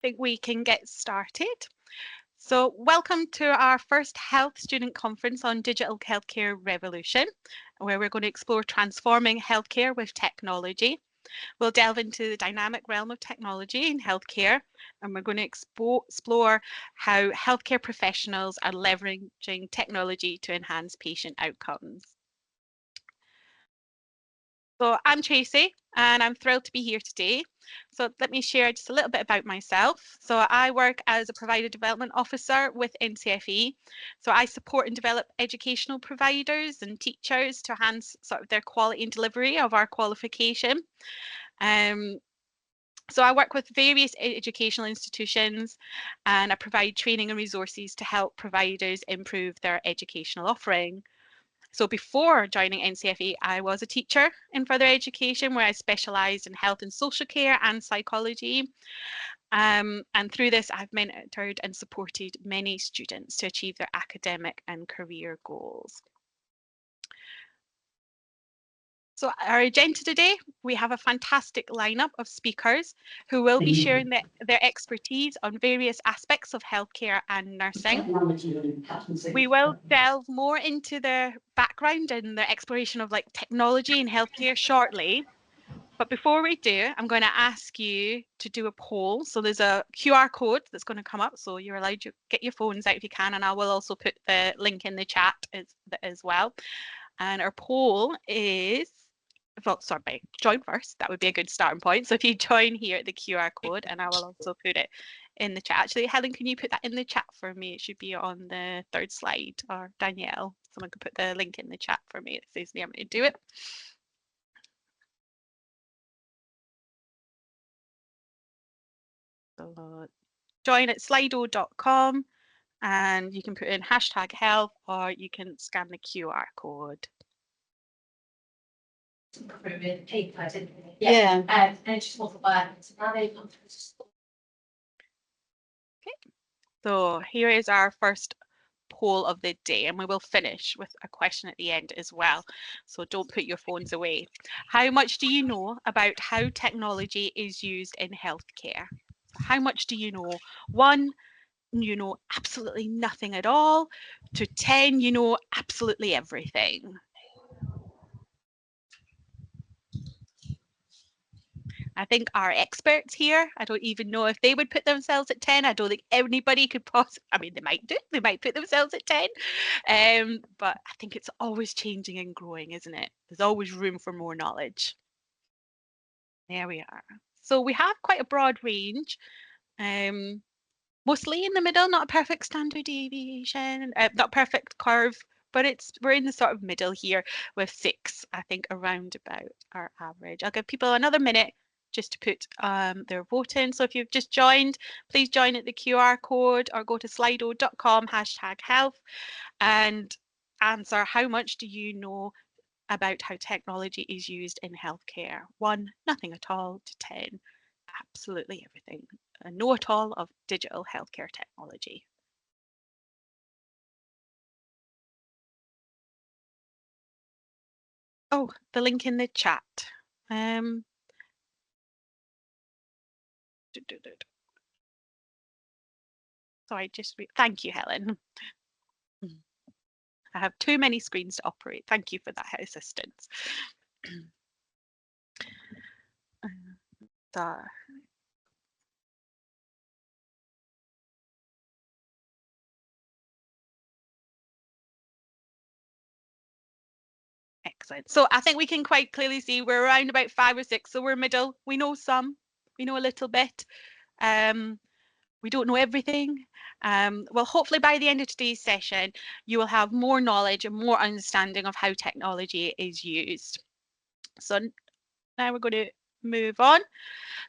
think we can get started. So welcome to our first Health Student Conference on Digital Healthcare Revolution, where we're going to explore transforming healthcare with technology. We'll delve into the dynamic realm of technology in healthcare, and we're going to explore how healthcare professionals are leveraging technology to enhance patient outcomes. So I'm Tracy and I'm thrilled to be here today. So let me share just a little bit about myself. So I work as a provider development officer with NCFE. So I support and develop educational providers and teachers to enhance sort of their quality and delivery of our qualification. So I work with various educational institutions and I provide training and resources to help providers improve their educational offering. So before joining NCFE, I was a teacher in further education where I specialised in health and social care and psychology. And through this, I've mentored and supported many students to achieve their academic and career goals. So our agenda today, we have a fantastic lineup of speakers who will be sharing their expertise on various aspects of healthcare and nursing. We will delve more into their background and their exploration of like technology and healthcare shortly. But before we do, I'm going to ask you to do a poll. So there's a QR code that's going to come up. So you're allowed to get your phones out if you can. And I will also put the link in the chat as well. And our poll is, well, sorry, join first. That would be a good starting point. So if you join here at the QR code, and I will also put it in the chat. Actually, Helen, can you put that in the chat for me? It should be on the third slide, or Danielle, someone could put the link in the chat for me. It saves me having to do it. So join at slido.com and you can put in #health or you can scan the QR code. Yeah. Okay. So here is our first poll of the day, and we will finish with a question at the end as well. So don't put your phones away. How much do you know about how technology is used in healthcare? How much do you know? 1, you know absolutely nothing at all, to 10, you know absolutely everything. I think our experts here, I don't even know if they would put themselves at 10. I don't think anybody could possibly, I mean, they might do, they might put themselves at 10. But I think it's always changing and growing, isn't it? There's always room for more knowledge. There we are. So we have quite a broad range, mostly in the middle, not a perfect standard deviation, not perfect curve, but we're in the sort of middle here with 6, I think, around about our average. I'll give people another minute just to put their vote in. So if you've just joined, please join at the QR code or go to slido.com #health and answer how much do you know about how technology is used in healthcare. 1, nothing at all, to 10, absolutely everything. A know-it-all of digital healthcare technology. Oh, the link in the chat. Sorry, thank you, Helen. I have too many screens to operate. Thank you for that assistance. Excellent. So I think we can quite clearly see we're around about 5 or 6. So we're middle. We know some. We know a little bit. We don't know everything. Well, hopefully by the end of today's session, you will have more knowledge and more understanding of how technology is used. So now we're going to move on.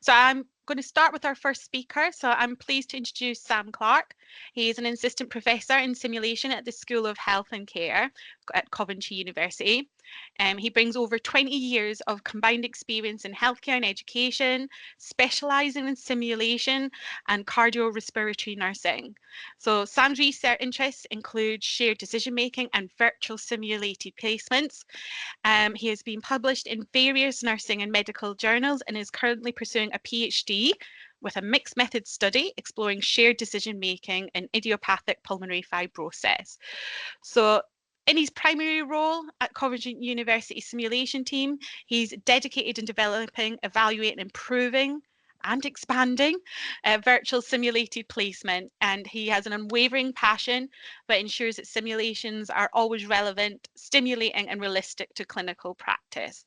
So I'm going to start with our first speaker. So I'm pleased to introduce Sam Clark. He is an assistant professor in simulation at the School of Health and Care at Coventry University. He brings over 20 years of combined experience in healthcare and education, specialising in simulation and cardiorespiratory nursing. So Sam's research interests include shared decision making and virtual simulated placements. He has been published in various nursing and medical journals and is currently pursuing a PhD with a mixed method study exploring shared decision making in idiopathic pulmonary fibrosis. So in his primary role at Coventry University Simulation Team, he's dedicated in developing, evaluating, improving and expanding virtual simulated placement, and he has an unwavering passion but ensures that simulations are always relevant, stimulating and realistic to clinical practice.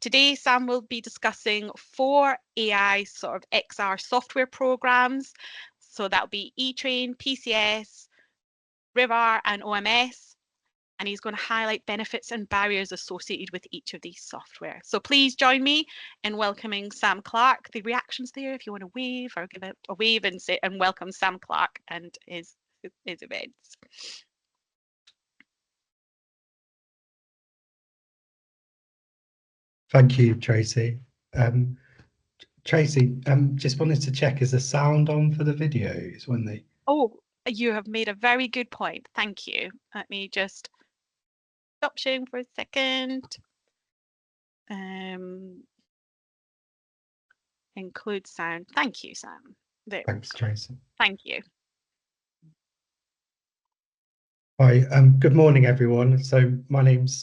Today, Sam will be discussing 4 AI sort of XR software programs. So that'll be eTrain, PCS, RIVAR and OMS. And he's going to highlight benefits and barriers associated with each of these software. So please join me in welcoming Sam Clark. The reactions there, if you want to wave or give it a wave and say and welcome Sam Clark and his events. Thank you, Tracy. Tracy, just wanted to check, is the sound on for the videos when they... Oh, you have made a very good point. Thank you. Let me just stop sharing for a second. Include sound. Thank you, Sam. There. Thanks, Tracy. Thank you. Hi, good morning, everyone. So my name's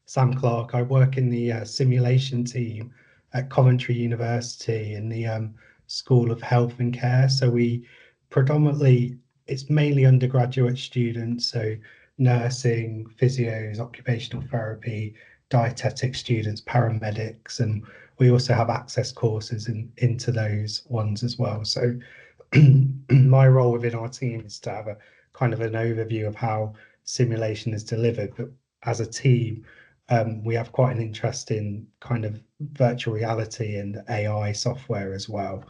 Sam Clark. I work in the simulation team at Coventry University in the School of Health and Care. So we predominantly, it's mainly undergraduate students, so nursing, physios, occupational therapy, dietetic students, paramedics, and we also have access courses into those ones as well. So my role within our team is to have a kind of an overview of how simulation is delivered, but as a team, we have quite an interest in kind of virtual reality and AI software as well.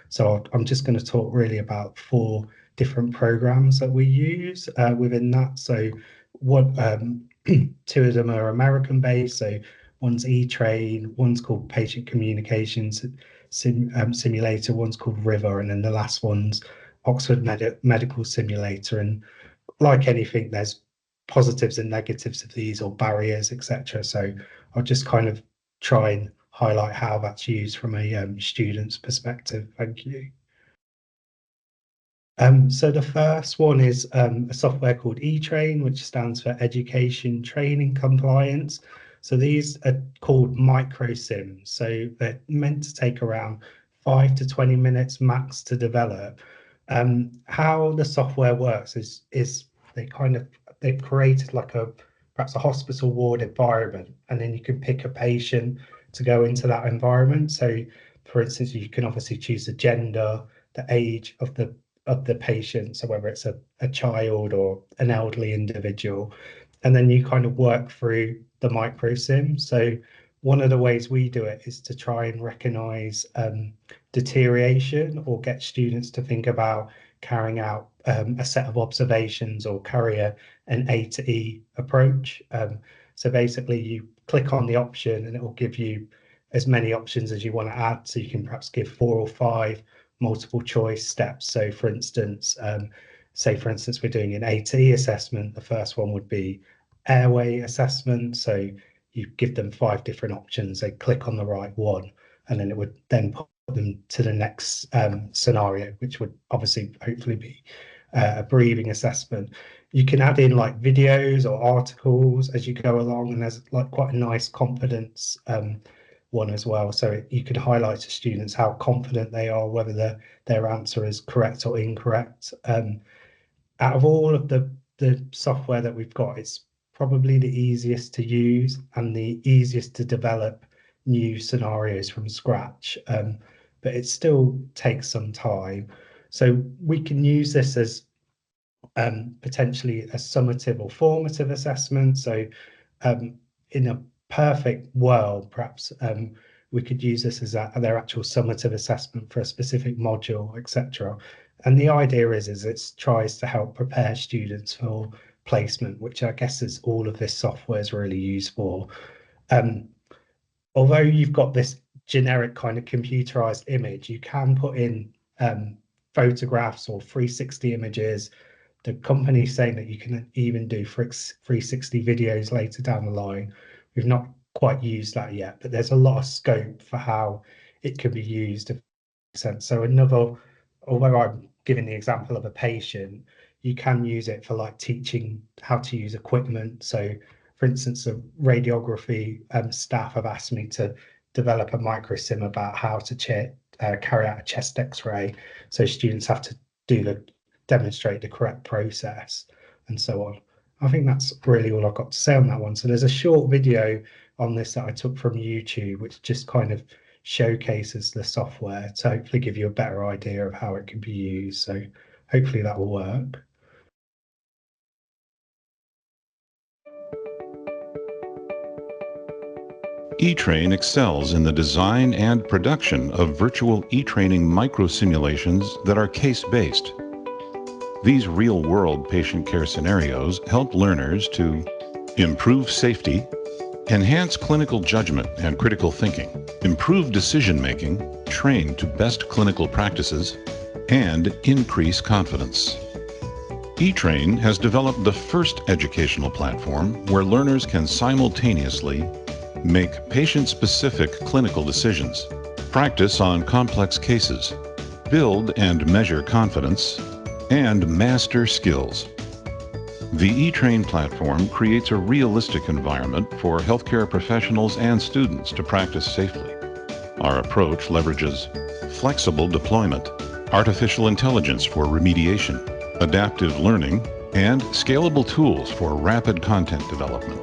So I'm just going to talk really about 4 different programs that we use within that. So what 2 of them are American based. So one's eTrain, one's called Patient Communications Simulator, one's called RIVAR, and then the last one's Oxford Medical Simulator. And like anything, there's positives and negatives of these, or barriers, etc. So I'll just kind of try and highlight how that's used from a student's perspective. Thank you. So the first one is a software called eTrain, which stands for Education Training Compliance. So these are called micro sims. So they're meant to take around 5 to 20 minutes max to develop. How the software works is they've created like perhaps a hospital ward environment, and then you can pick a patient to go into that environment. So for instance, you can obviously choose the gender, the age of the patient, so whether it's a child or an elderly individual, and then you kind of work through the micro sim. So one of the ways we do it is to try and recognize deterioration, or get students to think about carrying out a set of observations, or carry an A to E approach. So basically you click on the option and it will give you as many options as you want to add. So you can perhaps give 4 or 5 multiple choice steps. So for instance, we're doing an A to E assessment. The first one would be airway assessment. So you give them 5 different options, they click on the right one, and then it would then put them to the next scenario, which would obviously hopefully be a breathing assessment. You can add in like videos or articles as you go along, and there's like quite a nice confidence one as well. So you can highlight to students how confident they are, whether their answer is correct or incorrect. Out of all of the software that we've got, it's probably the easiest to use and the easiest to develop new scenarios from scratch, but it still takes some time. So we can use this as potentially a summative or formative assessment. So in a perfect world, perhaps we could use this as their actual summative assessment for a specific module, etc. And the idea is it tries to help prepare students for placement, which I guess is all of this software is really used for. Although you've got this generic kind of computerized image, you can put in photographs or 360 images. The company's saying that you can even do 360 videos later down the line. We've not quite used that yet, but there's a lot of scope for how it can be used sense. So although I'm giving the example of a patient, you can use it for like teaching how to use equipment. So for instance, the radiography staff have asked me to develop a microsim about how to carry out a chest x-ray. So students have to demonstrate the correct process and so on. I think that's really all I've got to say on that one. So there's a short video on this that I took from YouTube, which just kind of showcases the software to hopefully give you a better idea of how it can be used. So hopefully that will work. eTrain excels in the design and production of virtual e-training micro-simulations that are case-based. These real-world patient care scenarios help learners to improve safety, enhance clinical judgment and critical thinking, improve decision-making, train to best clinical practices, and increase confidence. eTrain has developed the first educational platform where learners can simultaneously make patient-specific clinical decisions, practice on complex cases, build and measure confidence, and master skills. The eTrain platform creates a realistic environment for healthcare professionals and students to practice safely. Our approach leverages flexible deployment, artificial intelligence for remediation, adaptive learning, and scalable tools for rapid content development.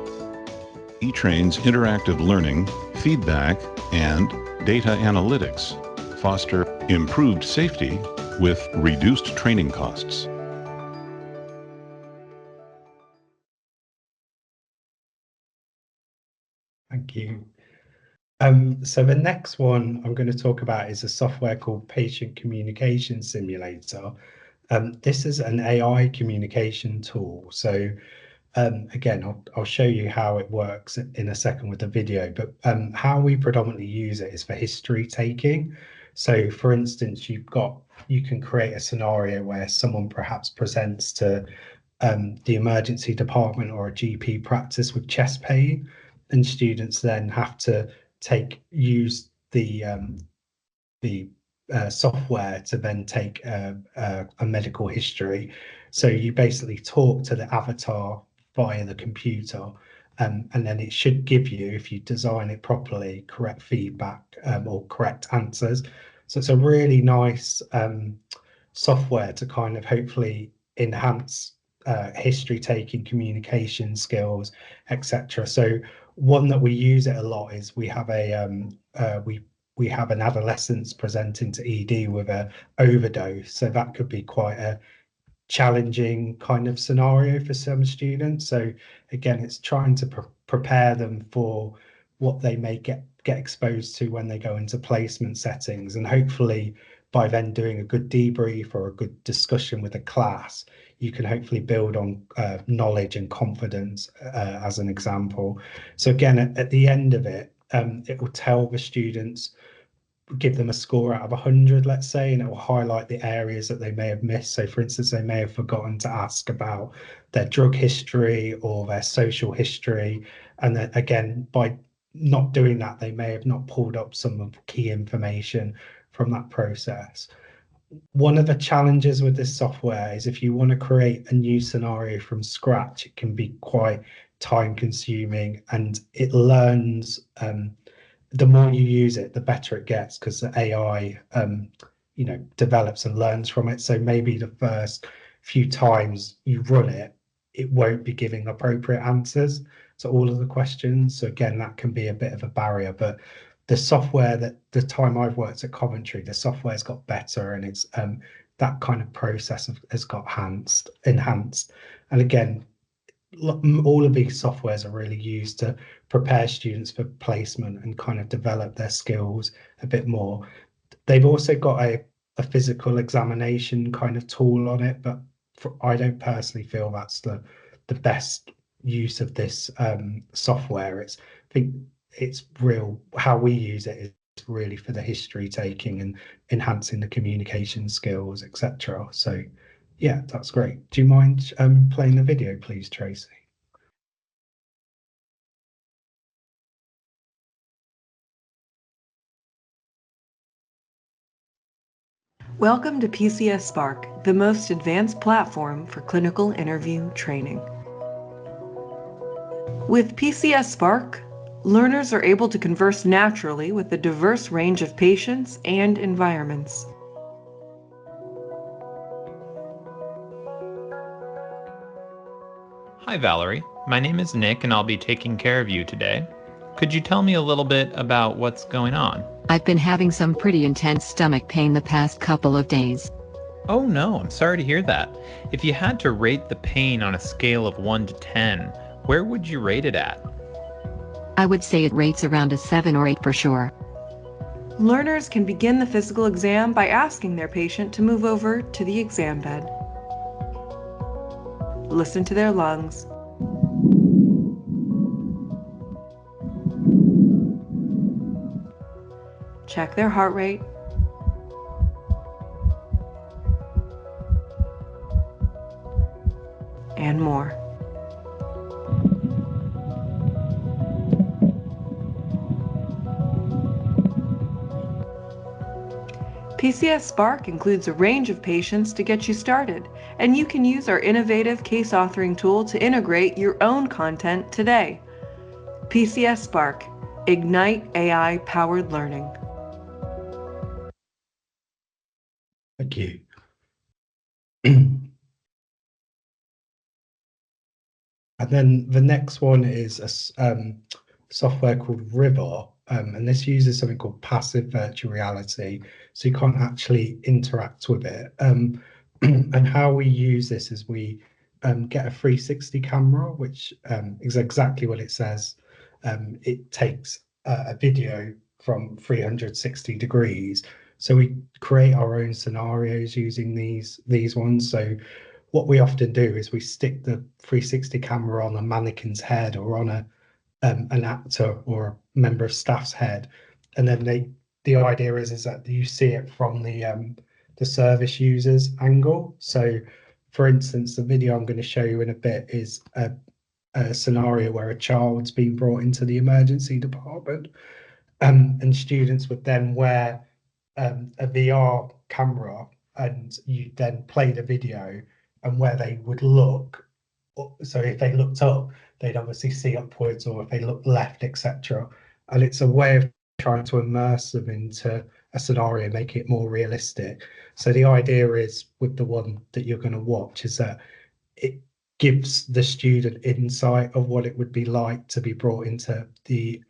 eTrain's interactive learning, feedback, and data analytics foster improved safety with reduced training costs. Thank you. So the next one I'm going to talk about is a software called Patient Communication Simulator. This is an AI communication tool. So again, I'll show you how it works in a second with the video, but how we predominantly use it is for history taking. So for instance, you can create a scenario where someone perhaps presents to the emergency department or a GP practice with chest pain, and students then have to use the software to then take a medical history. So you basically talk to the avatar via the computer, and then it should give you, if you design it properly, correct feedback or correct answers. So it's a really nice software to kind of hopefully enhance history taking, communication skills, etc. So one that we use it a lot is we have we have an adolescent presenting to ED with a overdose. So that could be quite a challenging kind of scenario for some students. So again, it's trying to prepare them for what they may get exposed to when they go into placement settings, and hopefully by then doing a good debrief or a good discussion with a class, you can hopefully build on knowledge and confidence as an example. So again, at the end of it, it will tell the students, give them a score out of 100, let's say, and it will highlight the areas that they may have missed. So for instance, they may have forgotten to ask about their drug history or their social history. And then again, by not doing that, they may have not pulled up some of the key information from that process. One of the challenges with this software is if you want to create a new scenario from scratch, it can be quite time consuming, and it learns the more you use it, the better it gets, because the AI, develops and learns from it. So maybe the first few times you run it, it won't be giving appropriate answers to all of the questions. So again, that can be a bit of a barrier. But the software, that the time I've worked at Coventry, the software's got better, and it's that kind of process has got enhanced. And again, all of these softwares are really used to prepare students for placement and kind of develop their skills a bit more. They've also got a physical examination kind of tool on it, but I don't personally feel that's the best use of this software. I think it's real, how we use it is really for the history taking and enhancing the communication skills, etc. So yeah, that's great. Do you mind playing the video, please, Tracy? Welcome to PCS Spark, the most advanced platform for clinical interview training. With PCS Spark, learners are able to converse naturally with a diverse range of patients and environments. Hi Valerie, my name is Nick and I'll be taking care of you today. Could you tell me a little bit about what's going on? I've been having some pretty intense stomach pain the past couple of days. Oh no, I'm sorry to hear that. If you had to rate the pain on a scale of 1 to 10, where would you rate it at? I would say it rates around a 7 or 8 for sure. Learners can begin the physical exam by asking their patient to move over to the exam bed. Listen to their lungs. Check their heart rate. And more. PCS Spark includes a range of patients to get you started, and you can use our innovative case authoring tool to integrate your own content today. PCS Spark, Ignite AI-powered learning. Thank you. And then the next one is a software called River, and this uses something called passive virtual reality, so you can't actually interact with it. And how we use this is we get a 360 camera, which is exactly what it says. It takes a video from 360 degrees. So we create our own scenarios using these ones. So what we often do is we stick the 360 camera on a mannequin's head or on an actor or a member of staff's head, and then the idea is that you see it from the service user's angle. So, for instance, the video I'm going to show you in a bit is a scenario where a child's been brought into the emergency department, and students would then wear a VR camera, and you then play the video and where they would look. So if they looked up, they'd obviously see upwards, or if they look left, etc. And it's a way of trying to immerse them into a scenario, make it more realistic. So the idea is, with the one that you're going to watch, is that it gives the student insight of what it would be like to be brought into the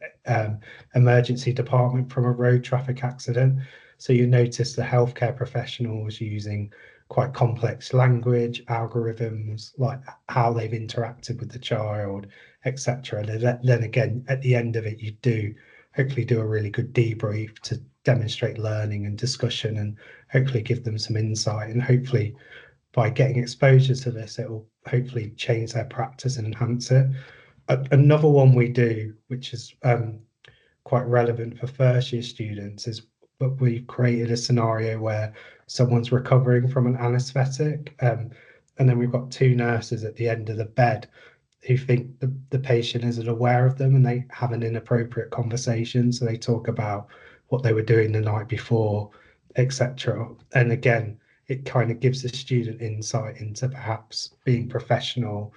emergency department from a road traffic accident. So you notice the healthcare professionals using quite complex language, algorithms, like how they've interacted with the child, etc. And then again, at the end of it, you do hopefully do a really good debrief to demonstrate learning and discussion, and hopefully give them some insight. And hopefully by getting exposure to this, it will hopefully change their practice and enhance it. Another one we do, which is quite relevant for first year students, is but we've created a scenario where someone's recovering from an anesthetic, and then we've got two nurses at the end of the bed who think the patient isn't aware of them, and they have an inappropriate conversation. So they talk about what they were doing the night before, etc. And again, it kind of gives the student insight into perhaps being professional,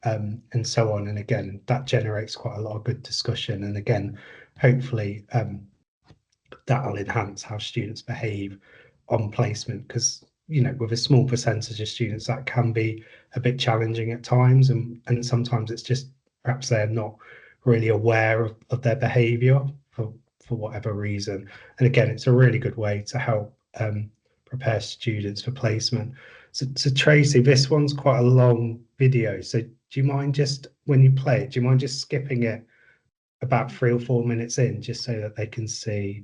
and so on. And again, that generates quite a lot of good discussion. And again, hopefully that'll enhance how students behave on placement, because with a small percentage of students that can be a bit challenging at times, and sometimes it's just perhaps they're not really aware of their behavior for whatever reason. And again, it's a really good way to help prepare students for placement. So Tracy, this one's quite a long video, so do you mind, just when you play it, do you mind just skipping it about 3 or 4 minutes in, just so that they can see,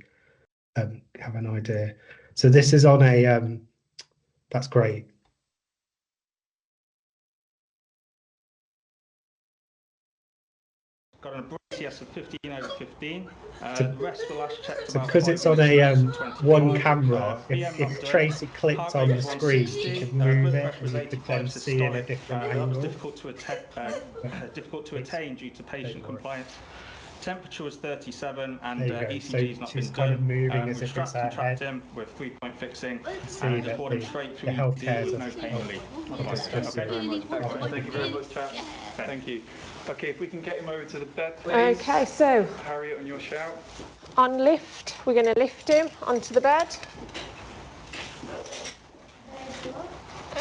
have an idea? So this is on a that's great. Got an ACS of 15 over 15. So, the rest were last checked so about because 5 it's on minutes, a 20 one hours. camera, BM not if done. Tracy clicked Heart on rate the was screen, 160, you could move blood it, pressure and was you could then 85 see in a systolic. different That was angle. difficult to attain due to patient compliance. Temperature was 37 and There you go. ECG's So not she's been kind done. of moving We've as if it's strapped her and trapped head. him with 3-point fixing See and that just brought him the straight through healthcare with no pain relief. discussed Okay, it. very much. Okay. Thank you very much, chap. Okay. Thank you. Okay, if we can get him over to the bed, please. Okay, so Harriet, on your shout. on lift, we're going to lift him onto the bed.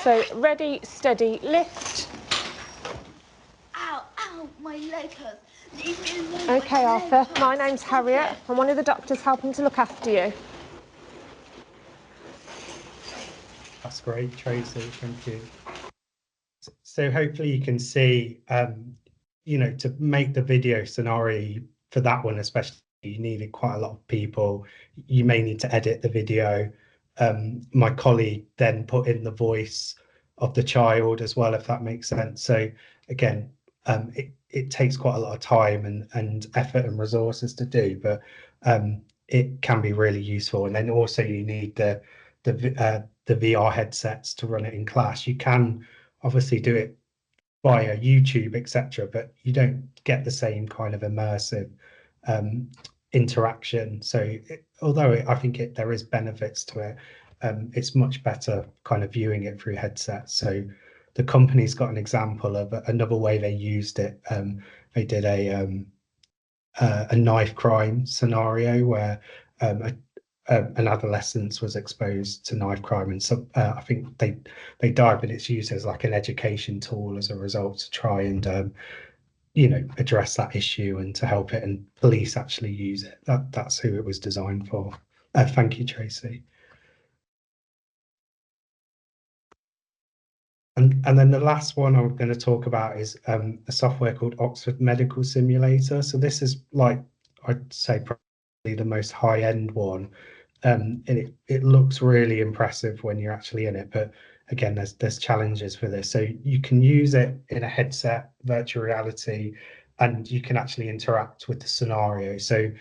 So ready, steady, lift. Ow, ow, my leg hurts. Leave me alone. Okay, Arthur, my name's Harriet. I'm one of the doctors helping to look after you. That's great, Tracy. Thank you. So hopefully you can see, you know, to make the video scenario for that one, especially, you needed quite a lot of people. You may need to edit the video. My colleague then put in the voice of the child as well, if that makes sense. So again, it takes quite a lot of time and effort and resources to do, but it can be really useful. And then also you need the VR headsets to run it in class. You can obviously do it via YouTube, etc., but you don't get the same kind of immersive interaction. So although I think there is benefits to it, it's much better kind of viewing it through headsets. So the company's got an example of another way they used it. They did a knife crime scenario where an adolescent was exposed to knife crime, and so I think they died, but it's used as like an education tool as a result to try and you know, address that issue and to help it, and police actually use it. That's who it was designed for. Thank you, Tracy. And then the last one I'm going to talk about is a software called Oxford Medical Simulator. So this is, like, I'd say probably the most high-end one. And it looks really impressive when you're actually in it, but again, there's challenges for this. So you can use it in a headset, virtual reality, and you can actually interact with the scenario. So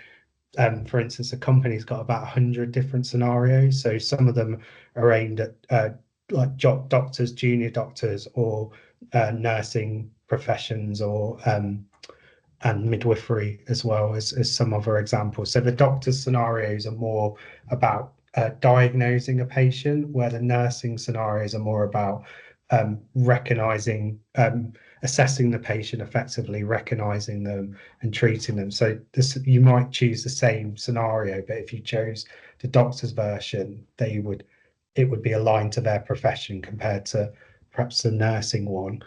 for instance, a company's got about 100 different scenarios. So some of them are aimed at like doctors, junior doctors, or nursing professions, or and midwifery as well as some other examples. So the doctor's scenarios are more about diagnosing a patient, where the nursing scenarios are more about recognizing, assessing the patient effectively, recognizing them and treating them. So this, you might choose the same scenario, but if you chose the doctor's version, it would be aligned to their profession compared to perhaps the nursing one.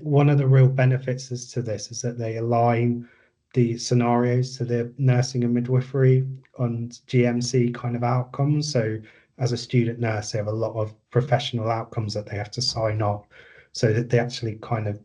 One of the real benefits to this is that they align the scenarios to the nursing and midwifery on GMC kind of outcomes. So as a student nurse, they have a lot of professional outcomes that they have to sign off, so that they actually kind of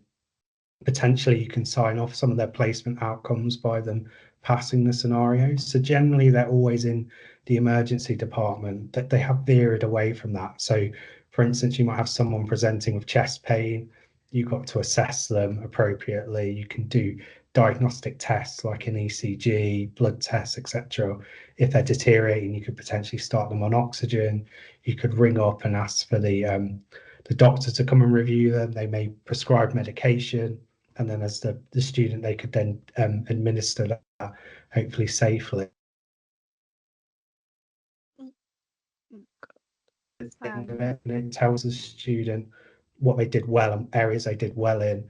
potentially you can sign off some of their placement outcomes by them passing the scenarios. So generally they're always in the emergency department, that they have veered away from that. So for instance, you might have someone presenting with chest pain. You've got to assess them appropriately. You can do diagnostic tests like an ECG, blood tests, etc. If they're deteriorating, you could potentially start them on oxygen. You could ring up and ask for the doctor to come and review them. They may prescribe medication, and then as the student, they could then administer that, hopefully safely. And it tells the student what they did well and areas they did well in,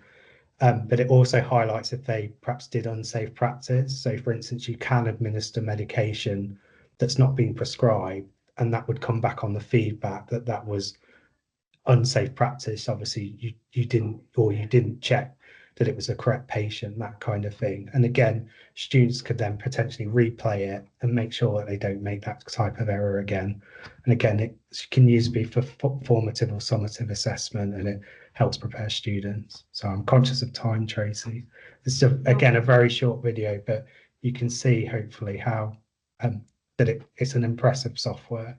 but it also highlights if they perhaps did unsafe practice. So for instance, you can administer medication that's not been prescribed, and that would come back on the feedback that was unsafe practice. Obviously you didn't check that it was the correct patient, that kind of thing. And again, students could then potentially replay it and make sure that they don't make that type of error again. And again, it can usually be for formative or summative assessment, and it helps prepare students. So I'm conscious of time, Tracy. It's again a very short video, but you can see hopefully how that it's an impressive software.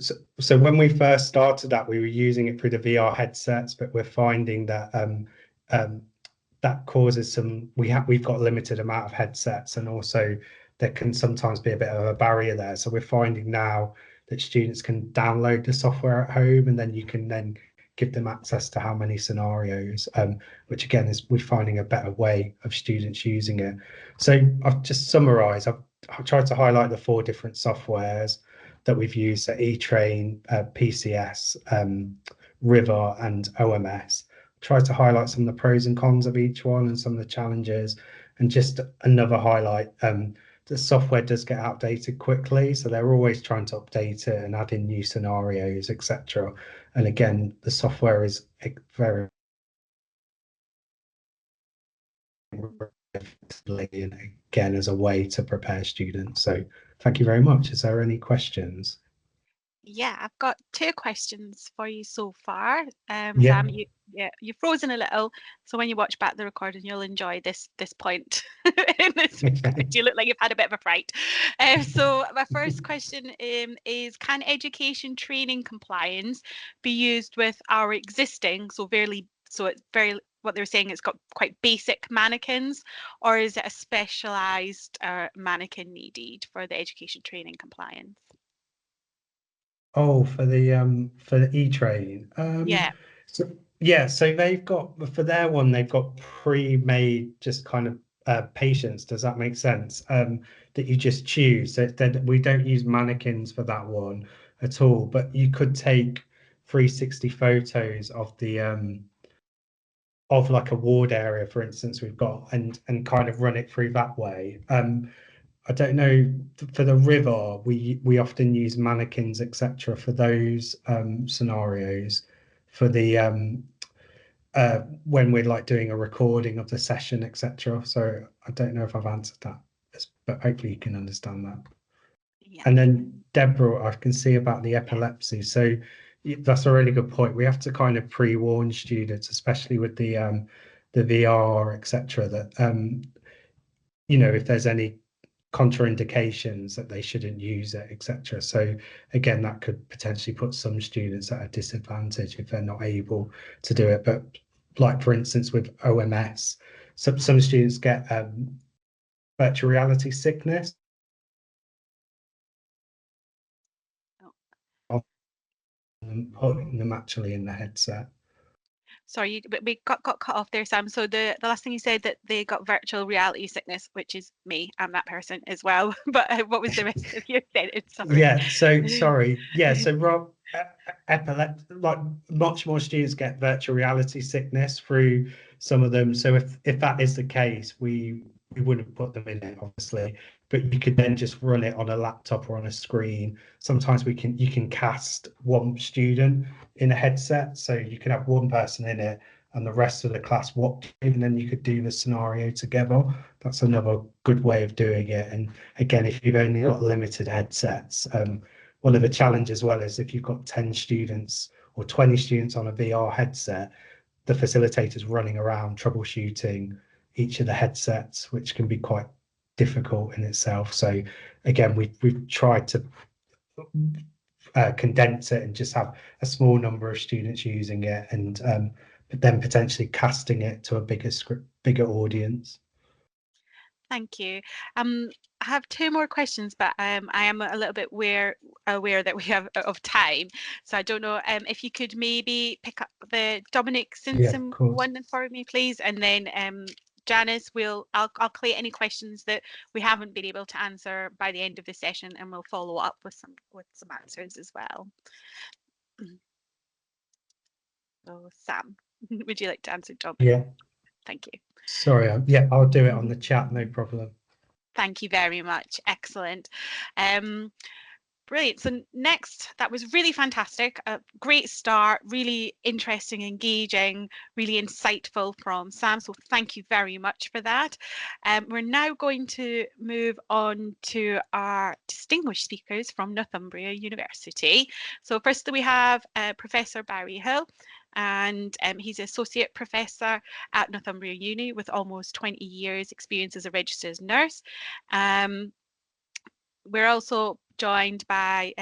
So when we first started that, we were using it through the VR headsets, but we're finding that that causes we've got a limited amount of headsets, and also there can sometimes be a bit of a barrier there. So we're finding now that students can download the software at home, and then you can then give them access to how many scenarios, which again we're finding a better way of students using it. So I've just summarized, I've tried to highlight the 4 different softwares that we've used: at eTrain, PCS, River, and OMS. Try to highlight some of the pros and cons of each one and some of the challenges. And just another highlight, the software does get outdated quickly, so they're always trying to update it and add in new scenarios, etc. And again, the software is very and again as a way to prepare students. So thank you very much. Is there any questions? Yeah, I've got 2 questions for you so far. Yeah. Sam, you've frozen a little, so when you watch back the recording, you'll enjoy this point in this. You look like you've had a bit of a fright. So my first question is: can education training compliance be used with our existing, what they were saying, it's got quite basic mannequins, or is it a specialized mannequin needed for the education training compliance? Oh, for the eTrain. Yeah. So they've got, for their one, they've got pre-made just kind of patients. Does that make sense? That you just choose. So we don't use mannequins for that one at all. But you could take 360 photos of the of like a ward area, for instance, we've got, and kind of run it through that way. I don't know, for the River, we often use mannequins, etc., for those scenarios. For the when we're like doing a recording of the session, etc. So I don't know if I've answered that, but hopefully you can understand that. Yeah. And then Deborah, I can see about the epilepsy. So that's a really good point. We have to kind of pre-warn students, especially with the VR, etc., that if there's any contraindications, that they shouldn't use it, etc. So again, that could potentially put some students at a disadvantage if they're not able to do it. But like, for instance, with OMS, some students get virtual reality sickness. Putting them actually in the headset. Sorry, we got cut off there, Sam. So the last thing you said, that they got virtual reality sickness, which is me. I'm that person as well. But what was the rest of your sentence? Sorry. Yeah. So sorry. Yeah. So Rob, epilepsy, like much more students get virtual reality sickness through some of them. So if that is the case, we wouldn't put them in it, obviously. But you could then just run it on a laptop or on a screen. Sometimes you can cast one student in a headset, so you could have one person in it and the rest of the class watching, and then you could do the scenario together. That's another good way of doing it. And again, if you've only got limited headsets, one of the challenges as well is if you've got 10 students or 20 students on a VR headset, the facilitator's running around troubleshooting each of the headsets, which can be quite difficult in itself. So again, we've tried to condense it and just have a small number of students using it, and but then potentially casting it to a bigger audience. Thank you. I have 2 more questions, but I am a little bit aware that we have of time. So I don't know if you could maybe pick up the Dominic Simpson one for me, please, and then Janice, I'll collate any questions that we haven't been able to answer by the end of the session, and we'll follow up with some answers as well. So Sam, would you like to answer Dominic? Yeah. Thank you. Sorry, yeah, I'll do it on the chat, no problem. Thank you very much. Excellent. Brilliant. So next, that was really fantastic. A great start, really interesting, engaging, really insightful from Sam. So thank you very much for that. We're now going to move on to our distinguished speakers from Northumbria University. So firstly, we have Professor Barry Hill, and he's Associate Professor at Northumbria Uni with almost 20 years experience as a registered nurse. We're also joined by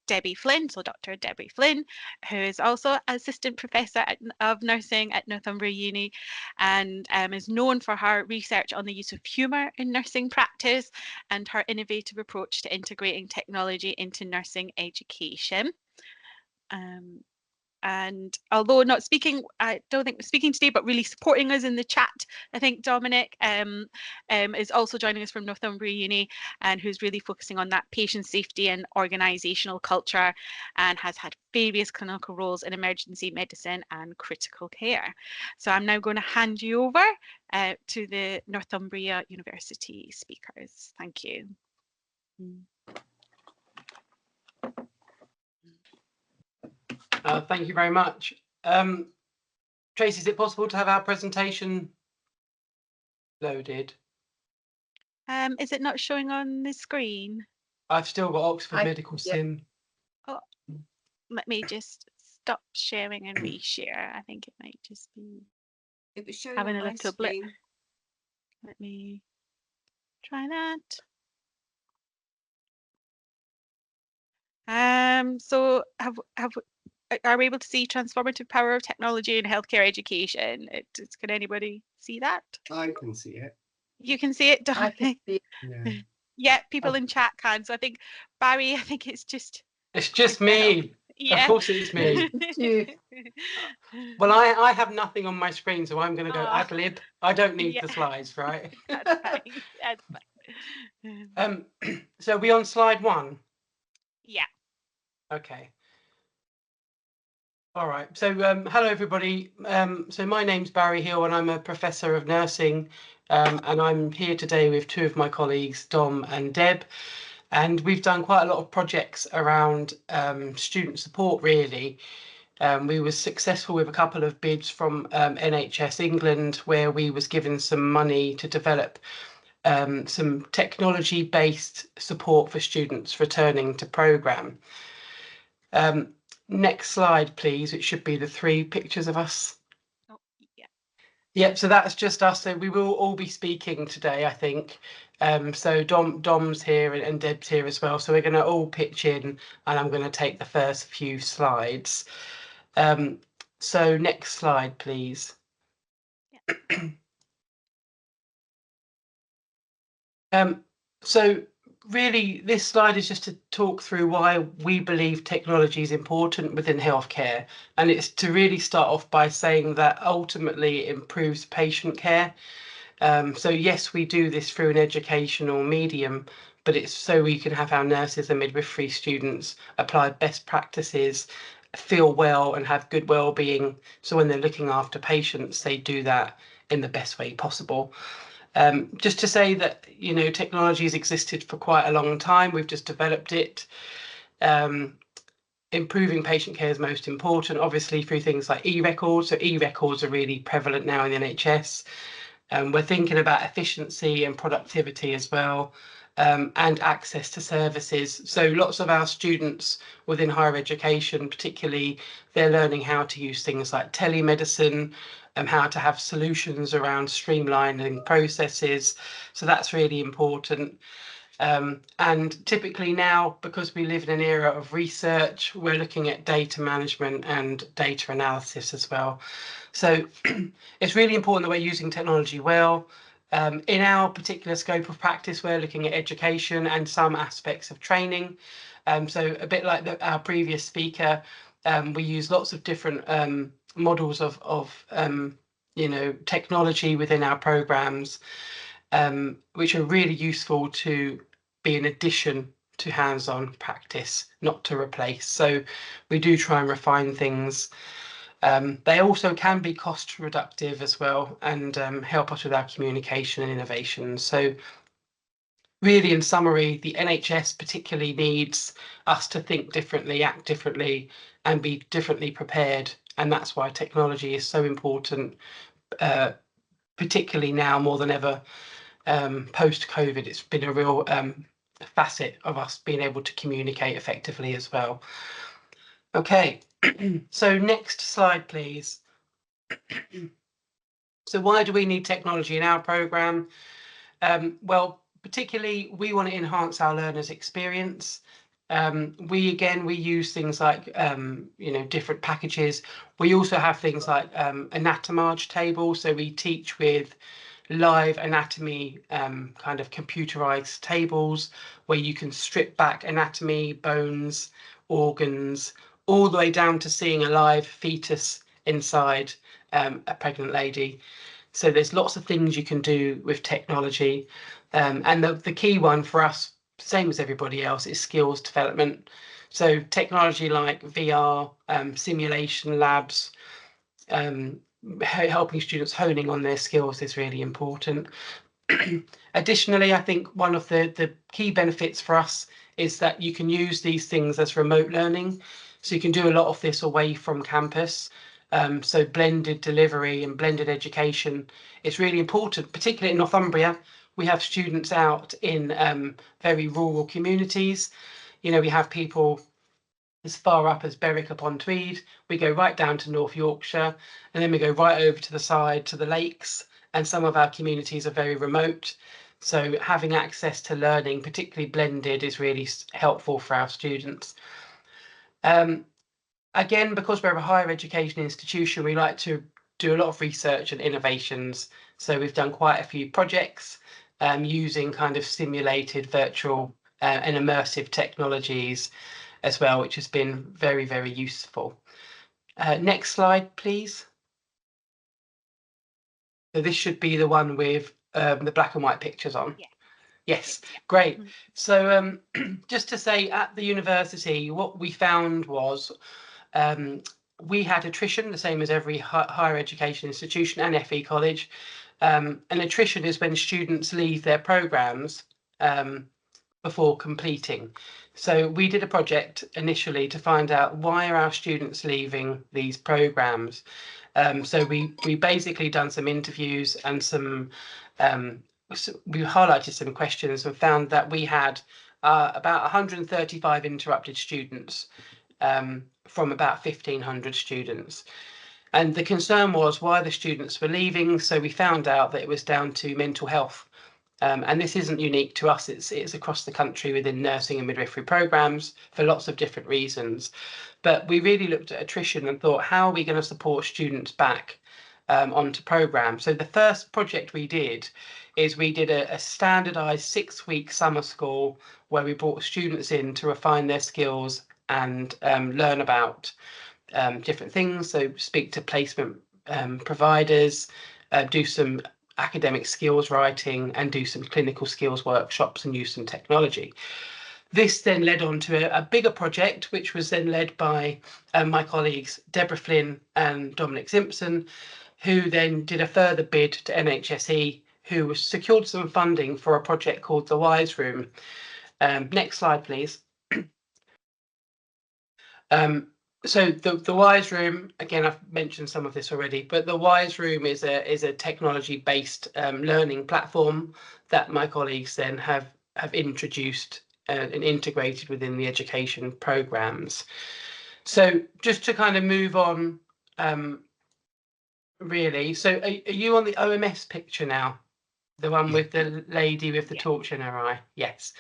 Debbie Flynn, so Dr. Debbie Flynn, who is also Assistant Professor of Nursing at Northumbria Uni and is known for her research on the use of humour in nursing practice and her innovative approach to integrating technology into nursing education. And although not speaking, I don't think speaking today, but really supporting us in the chat, I think Dominic is also joining us from Northumbria Uni and who's really focusing on that patient safety and organisational culture and has had various clinical roles in emergency medicine and critical care. So I'm now going to hand you over to the Northumbria University speakers. Thank you. Thank you very much. Tracy, is it possible to have our presentation loaded? Is it not showing on the screen? I've still got Oxford Medical Sim. Oh, let me just stop sharing and reshare. I think it might just be having a little blip. Let me try that. So are we able to see transformative power of technology in healthcare education? Can anybody see that? I can see it. You can see it, Dominic? Yeah. Yeah, people in chat can. So I think, Barry, I think it's just me. Yeah. Of course it's me. Well, I have nothing on my screen, so I'm going to go ad lib. I don't need the slides, right? That's fine. That's fine. So are we on slide 1? Yeah. Okay. All right. So hello, everybody. So my name's Barry Hill, and I'm a professor of nursing. And I'm here today with 2 of my colleagues, Dom and Deb. And we've done quite a lot of projects around student support, really. We were successful with a couple of bids from NHS England, where we was given some money to develop some technology-based support for students returning to programme. Next slide, please. It should be the 3 pictures of us. Oh, yeah. Yep, so that's just us. So we will all be speaking today, I think. So Dom's here and Deb's here as well. So we're going to all pitch in, and I'm going to take the first few slides. So next slide, please. So really, this slide is just to talk through why we believe technology is important within healthcare. And it's to really start off by saying that ultimately it improves patient care. So yes, we do this through an educational medium, but it's so we can have our nurses and midwifery students apply best practices, feel well and have good well-being. So when they're looking after patients, they do that in the best way possible. Just to say that, you know, technology has existed for quite a long time. We've just developed it. Improving patient care is most important, obviously, through things like e-records. So e-records are really prevalent now in the NHS. We're thinking about efficiency and productivity as well, and access to services. So lots of our students within higher education, particularly, they're learning how to use things like telemedicine, and how to have solutions around streamlining processes. So that's really important. And typically now, because we live in an era of research, we're looking at data management and data analysis as well. So it's really important that we're using technology well. In our particular scope of practice, we're looking at education and some aspects of training. So a bit like our previous speaker, we use lots of different models of you know, technology within our programs, which are really useful to be in addition to hands-on practice, not to replace. So we do try and refine things. They also can be cost reductive as well, and help us with our communication and innovation. So really, in summary, the NHS particularly needs us to think differently, act differently, and be differently prepared. And that's why technology is so important, particularly now more than ever. Post-COVID, it's been a real facet of us being able to communicate effectively as well. Okay, so next slide, please. So why do we need technology in our programme? Well, particularly, we want to enhance our learners' experience. We use things like different packages. We also have things like anatomage tables, so we teach with live anatomy kind of computerized tables where you can strip back anatomy, bones, organs, all the way down to seeing a live fetus inside a pregnant lady. So there's lots of things you can do with technology, and the key one for us, same as everybody else, is skills development. So technology like VR, simulation labs, helping students honing on their skills is really important. Additionally, I think one of the key benefits for us is that you can use these things as remote learning. So you can do a lot of this away from campus. So blended delivery and blended education is really important, particularly in Northumbria. We have students out in very rural communities. We have people as far up as Berwick upon Tweed. We go right down to North Yorkshire, and then we go right over to the side to the lakes. And some of our communities are very remote. So having access to learning, particularly blended, is really helpful for our students. Again, because we're a higher education institution, we like to do a lot of research and innovations. So we've done quite a few projects using kind of simulated, virtual and immersive technologies as well, which has been very, very useful. Next slide, please. So this should be the one with the black and white pictures on. Yeah. Yes, great. So just to say, at the university, what we found was we had attrition, the same as every higher education institution and FE college. And attrition is when students leave their programmes before completing. So we did a project initially to find out why are our students leaving these programmes. So we basically done some interviews and we highlighted some questions and found that we had about 135 interrupted students from about 1,500 students. And the concern was why the students were leaving. So we found out that it was down to mental health. And this isn't unique to us, it's across the country within nursing and midwifery programmes for lots of different reasons. But we really looked at attrition and thought, how are we going to support students back onto programme? So the first project we did is we did a standardised 6-week summer school where we brought students in to refine their skills and learn about different things. So speak to placement providers, do some academic skills writing, and do some clinical skills workshops and use some technology. This then led on to a bigger project, which was then led by my colleagues Deborah Flynn and Dominic Simpson, who then did a further bid to NHSE, who secured some funding for a project called the Wise Room. Next slide, please. So the Wise Room, again, I've mentioned some of this already, but the Wise Room is a technology-based learning platform that my colleagues then have introduced and integrated within the education programs. So just to kind of move on, really. So are you on the OMS picture now? The one with the lady with the torch in her eye? Yes.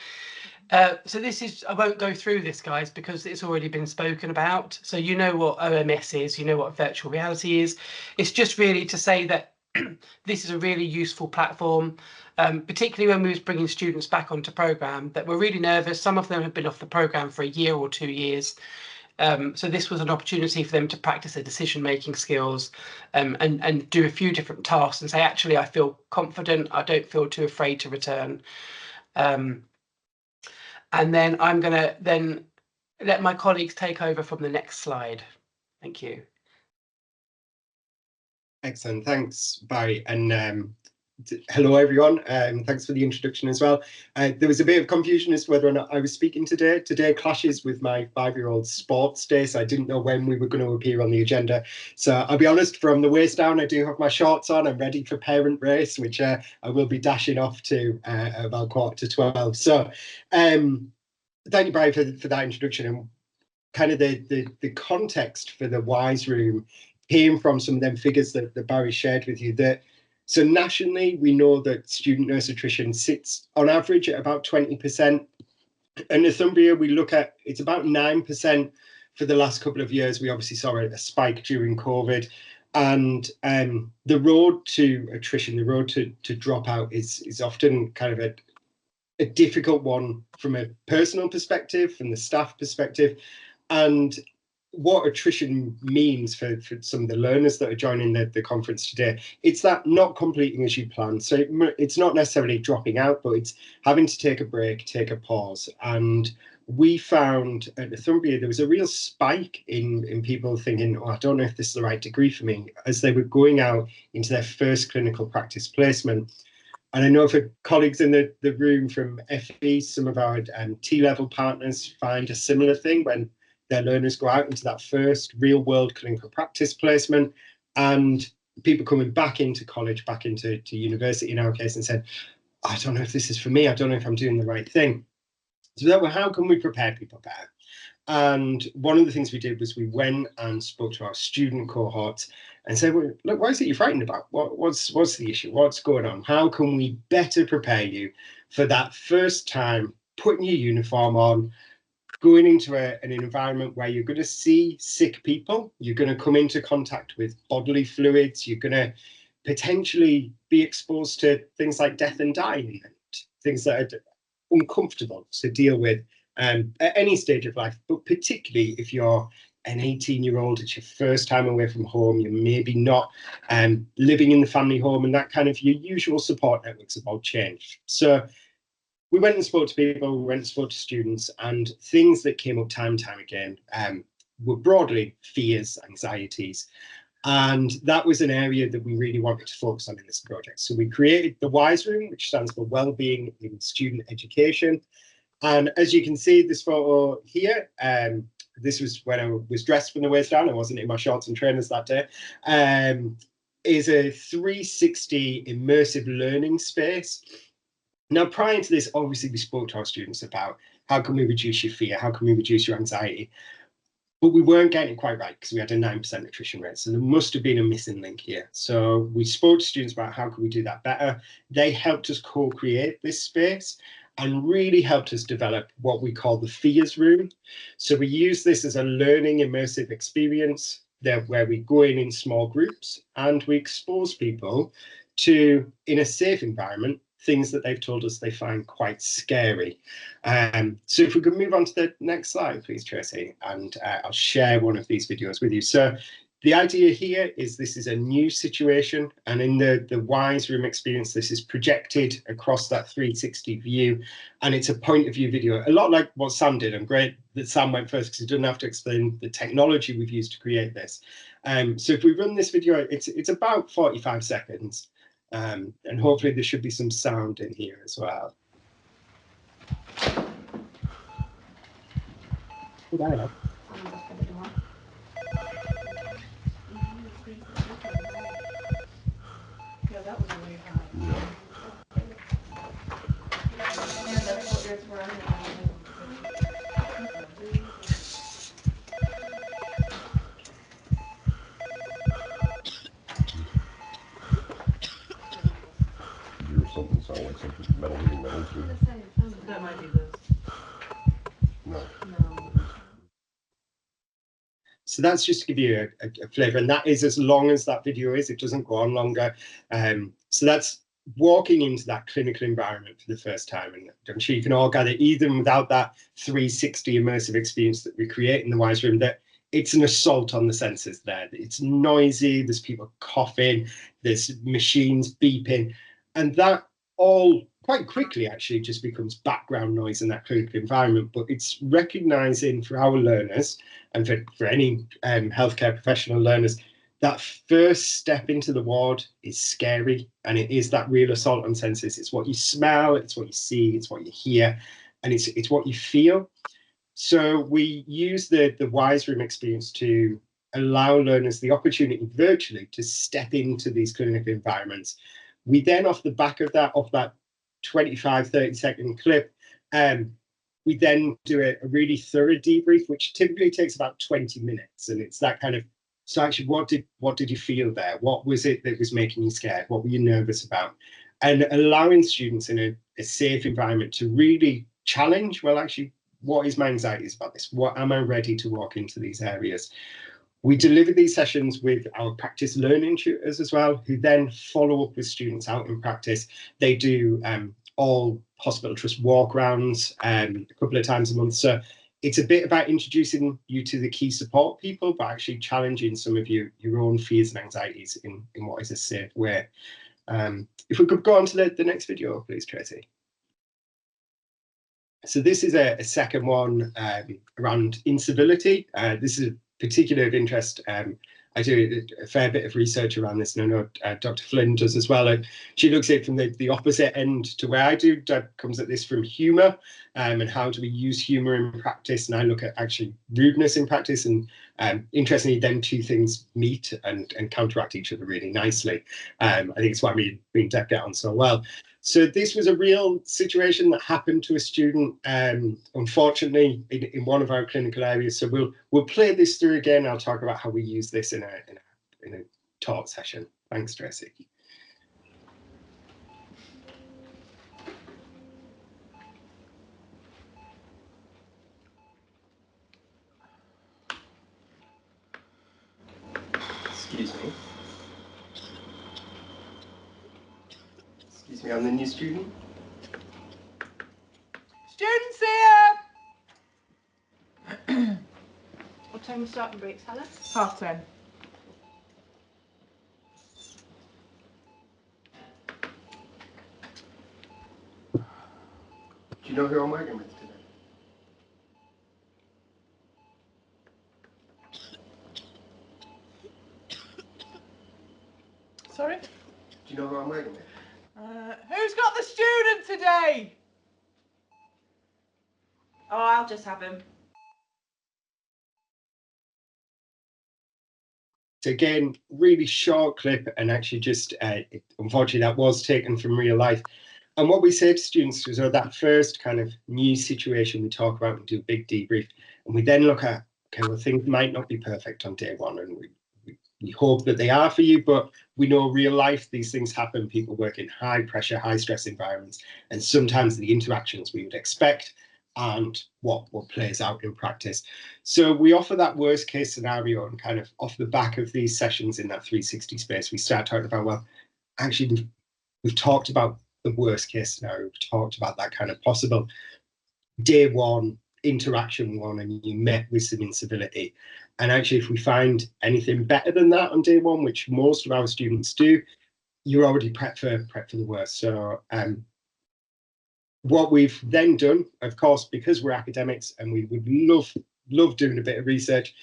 So this is, I won't go through this, guys, because it's already been spoken about. So you know what OMS is, you know what virtual reality is. It's just really to say that this is a really useful platform, particularly when we was bringing students back onto programme that were really nervous. Some of them have been off the programme for a year or 2 years. So this was an opportunity for them to practice their decision-making skills and do a few different tasks and say, actually, I feel confident. I don't feel too afraid to return. And then I'm going to then let my colleagues take over from the next slide. Thank you. Excellent. Thanks, Barry. And hello, everyone. Thanks for the introduction as well. There was a bit of confusion as to whether or not I was speaking today. Today clashes with my 5-year-old's sports day, so I didn't know when we were going to appear on the agenda. So I'll be honest, from the waist down, I do have my shorts on. I'm ready for parent race, which I will be dashing off to about 11:45. So thank you, Barry, for that introduction. And kind of the context for the Wise Room came from some of them figures that Barry shared with you. So nationally, we know that student nurse attrition sits on average at about 20%. In Northumbria, we look at, it's about 9% for the last couple of years. We obviously saw a spike during COVID. And the road to attrition, the road to dropout is often kind of a difficult one from a personal perspective, from the staff perspective, and what attrition means for some of the learners that are joining the conference today. It's that not completing as you plan. So it's not necessarily dropping out, but it's having to take a break, take a pause. And we found at Northumbria there was a real spike in people thinking, oh, I don't know if this is the right degree for me, as they were going out into their first clinical practice placement. And I know for colleagues in the room from FE, some of our T-level partners find a similar thing when their learners go out into that first real world clinical practice placement, and people coming back into college, back into university in our case, and said, I don't know if this is for me. I don't know if I'm doing the right thing. So that, well, how can we prepare people better? And one of the things we did was we went and spoke to our student cohort and said, well, look, what is it you're frightened about? What's the issue? What's going on? How can we better prepare you for that first time putting your uniform on, going into an environment where you're going to see sick people, you're going to come into contact with bodily fluids, you're going to potentially be exposed to things like death and dying, things that are uncomfortable to deal with at any stage of life, but particularly if you're an 18-year-old, it's your first time away from home, you're maybe not living in the family home, and that kind of your usual support networks have all changed. So we went and spoke to people, we went and spoke to students, and things that came up time and time again were broadly fears, anxieties. And that was an area that we really wanted to focus on in this project. So we created the WISE Room, which stands for Wellbeing in Student Education. And as you can see, this photo here, this was when I was dressed from the waist down, I wasn't in my shorts and trainers that day, is a 360 immersive learning space. Now, prior to this, obviously, we spoke to our students about how can we reduce your fear? How can we reduce your anxiety? But we weren't getting it quite right because we had a 9% attrition rate. So there must have been a missing link here. So we spoke to students about how can we do that better. They helped us co-create this space and really helped us develop what we call the Fears Room. So we use this as a learning immersive experience there where we go in small groups and we expose people to, in a safe environment, things that they've told us they find quite scary. So if we could move on to the next slide, please, Tracy, and I'll share one of these videos with you. So the idea here is this is a new situation, and in the WISE Room experience, this is projected across that 360 view, and it's a point of view video, a lot like what Sam did. I'm great that Sam went first because he didn't have to explain the technology we've used to create this. So if we run this video, it's about 45 seconds. And hopefully there should be some sound in here as well. Something sound like something metal hitting metal too. That might be this. No. So that's just to give you a flavour, and that is as long as that video is. It doesn't go on longer. So that's walking into that clinical environment for the first time, and I'm sure you can all gather, even without that 360 immersive experience that we create in the WISE Room, that it's an assault on the senses there. It's noisy, there's people coughing, there's machines beeping, and that all quite quickly actually just becomes background noise in that clinical environment. But it's recognizing for our learners and for any healthcare professional learners, that first step into the ward is scary, and it is that real assault on senses. It's what you smell, it's what you see, it's what you hear, and it's what you feel. So we use the WISE Room experience to allow learners the opportunity virtually to step into these clinical environments. We then, off the back of that, 25, 30-second clip, we then do a really thorough debrief, which typically takes about 20 minutes. And it's that kind of, so actually, what did you feel there? What was it that was making you scared? What were you nervous about? And allowing students in a safe environment to really challenge, well, actually, what is my anxieties about this? What am I ready to walk into these areas? We deliver these sessions with our practice learning tutors as well, who then follow up with students out in practice. They do all hospital trust walk rounds a couple of times a month. So it's a bit about introducing you to the key support people, but actually challenging some of your own fears and anxieties in what is a safe way. If we could go on to the next video, please, Tracy. So this is a second one around incivility. This is particular of interest. I do a fair bit of research around this, and I know Dr. Flynn does as well. And she looks at it from the opposite end to where I do. Deb comes at this from humour and how do we use humour in practice. And I look at actually rudeness in practice. And interestingly, then two things meet and counteract each other really nicely. I think it's why me and Deb get on so well. So this was a real situation that happened to a student, unfortunately, in one of our clinical areas. So we'll play this through again. I'll talk about how we use this in a talk session. Thanks, Tracy. Excuse me. Excuse me, I'm the new student. Students here! What time are starting breaks, Helen? 10:30. Do you know who I'm working with today? Sorry? Do you know who I'm working with? Who's got the student today? Oh, I'll just have him. So again, really short clip, and actually just, unfortunately, that was taken from real life. And what we say to students is that first kind of new situation we talk about and do a big debrief, and we then look at, okay, well, things might not be perfect on day one, and we hope that they are for you, but we know real life, these things happen. People work in high pressure, high stress environments, and sometimes the interactions we would expect and what plays out in practice. So we offer that worst case scenario, and kind of off the back of these sessions in that 360 space, we start talking about, well, actually, we've talked about the worst case scenario, we've talked about that kind of possible day one, interaction one, and you met with some incivility. And actually, if we find anything better than that on day one, which most of our students do, you're already prepped for the worst. So what we've then done, of course, because we're academics and we would love doing a bit of research,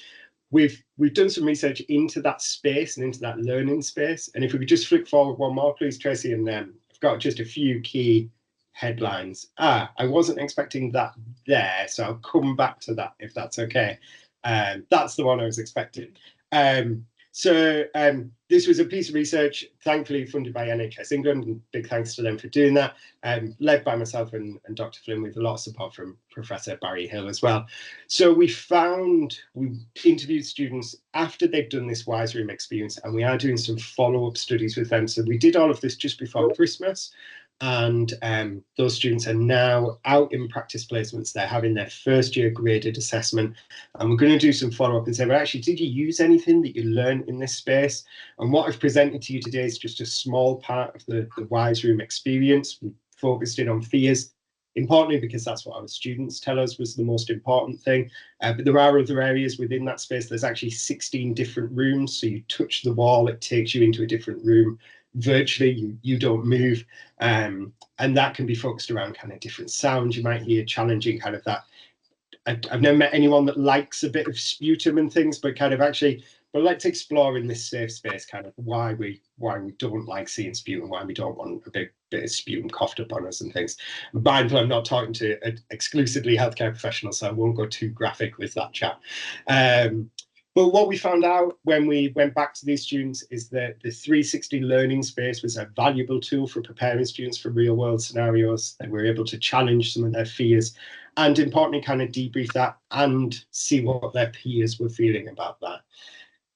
we've done some research into that space and into that learning space. And if we could just flick forward one more, please, Tracy, and I've got just a few key headlines. I wasn't expecting that there, so I'll come back to that if that's okay. That's the one I was expecting. So this was a piece of research, thankfully funded by NHS England, and big thanks to them for doing that, led by myself and Dr. Flynn, with a lot of support from Professor Barry Hill as well. So we interviewed students after they've done this Wise Room experience, and we are doing some follow-up studies with them. So we did all of this just before Christmas. And those students are now out in practice placements. They're having their first year graded assessment. And we're going to do some follow up and say, well, actually, did you use anything that you learned in this space? And what I've presented to you today is just a small part of the Wise Room experience. We focused in on fears, importantly, because that's what our students tell us was the most important thing. But there are other areas within that space. There's actually 16 different rooms. So you touch the wall, it takes you into a different room. Virtually, you don't move, and that can be focused around kind of different sounds you might hear, challenging kind of that. I've never met anyone that likes a bit of sputum and things, but kind of actually, but let's explore in this safe space kind of why we don't like seeing sputum, why we don't want a bit of sputum coughed up on us and things. Mindful, I'm not talking to exclusively healthcare professionals, so I won't go too graphic with that chat. But what we found out when we went back to these students is that the 360 learning space was a valuable tool for preparing students for real world scenarios. They were able to challenge some of their fears and, importantly, kind of debrief that and see what their peers were feeling about that.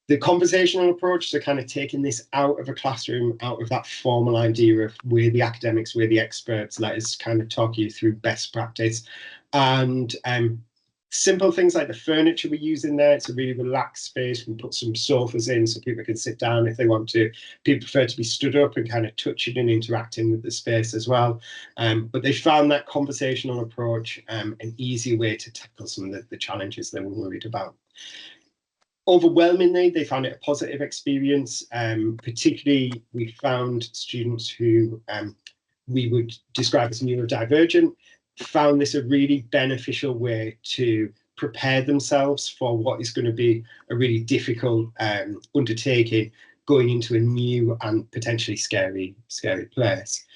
The conversational approach, so kind of taking this out of a classroom, out of that formal idea of we're the academics, we're the experts, let us kind of talk you through best practice. And simple things like the furniture we use in there, it's a really relaxed space. We put some sofas in so people can sit down if they want to. People prefer to be stood up and kind of touching and interacting with the space as well. But they found that conversational approach an easy way to tackle some of the challenges they were worried about. Overwhelmingly, they found it a positive experience. Particularly, we found students who we would describe as neurodivergent found this a really beneficial way to prepare themselves for what is going to be a really difficult undertaking, going into a new and potentially scary place.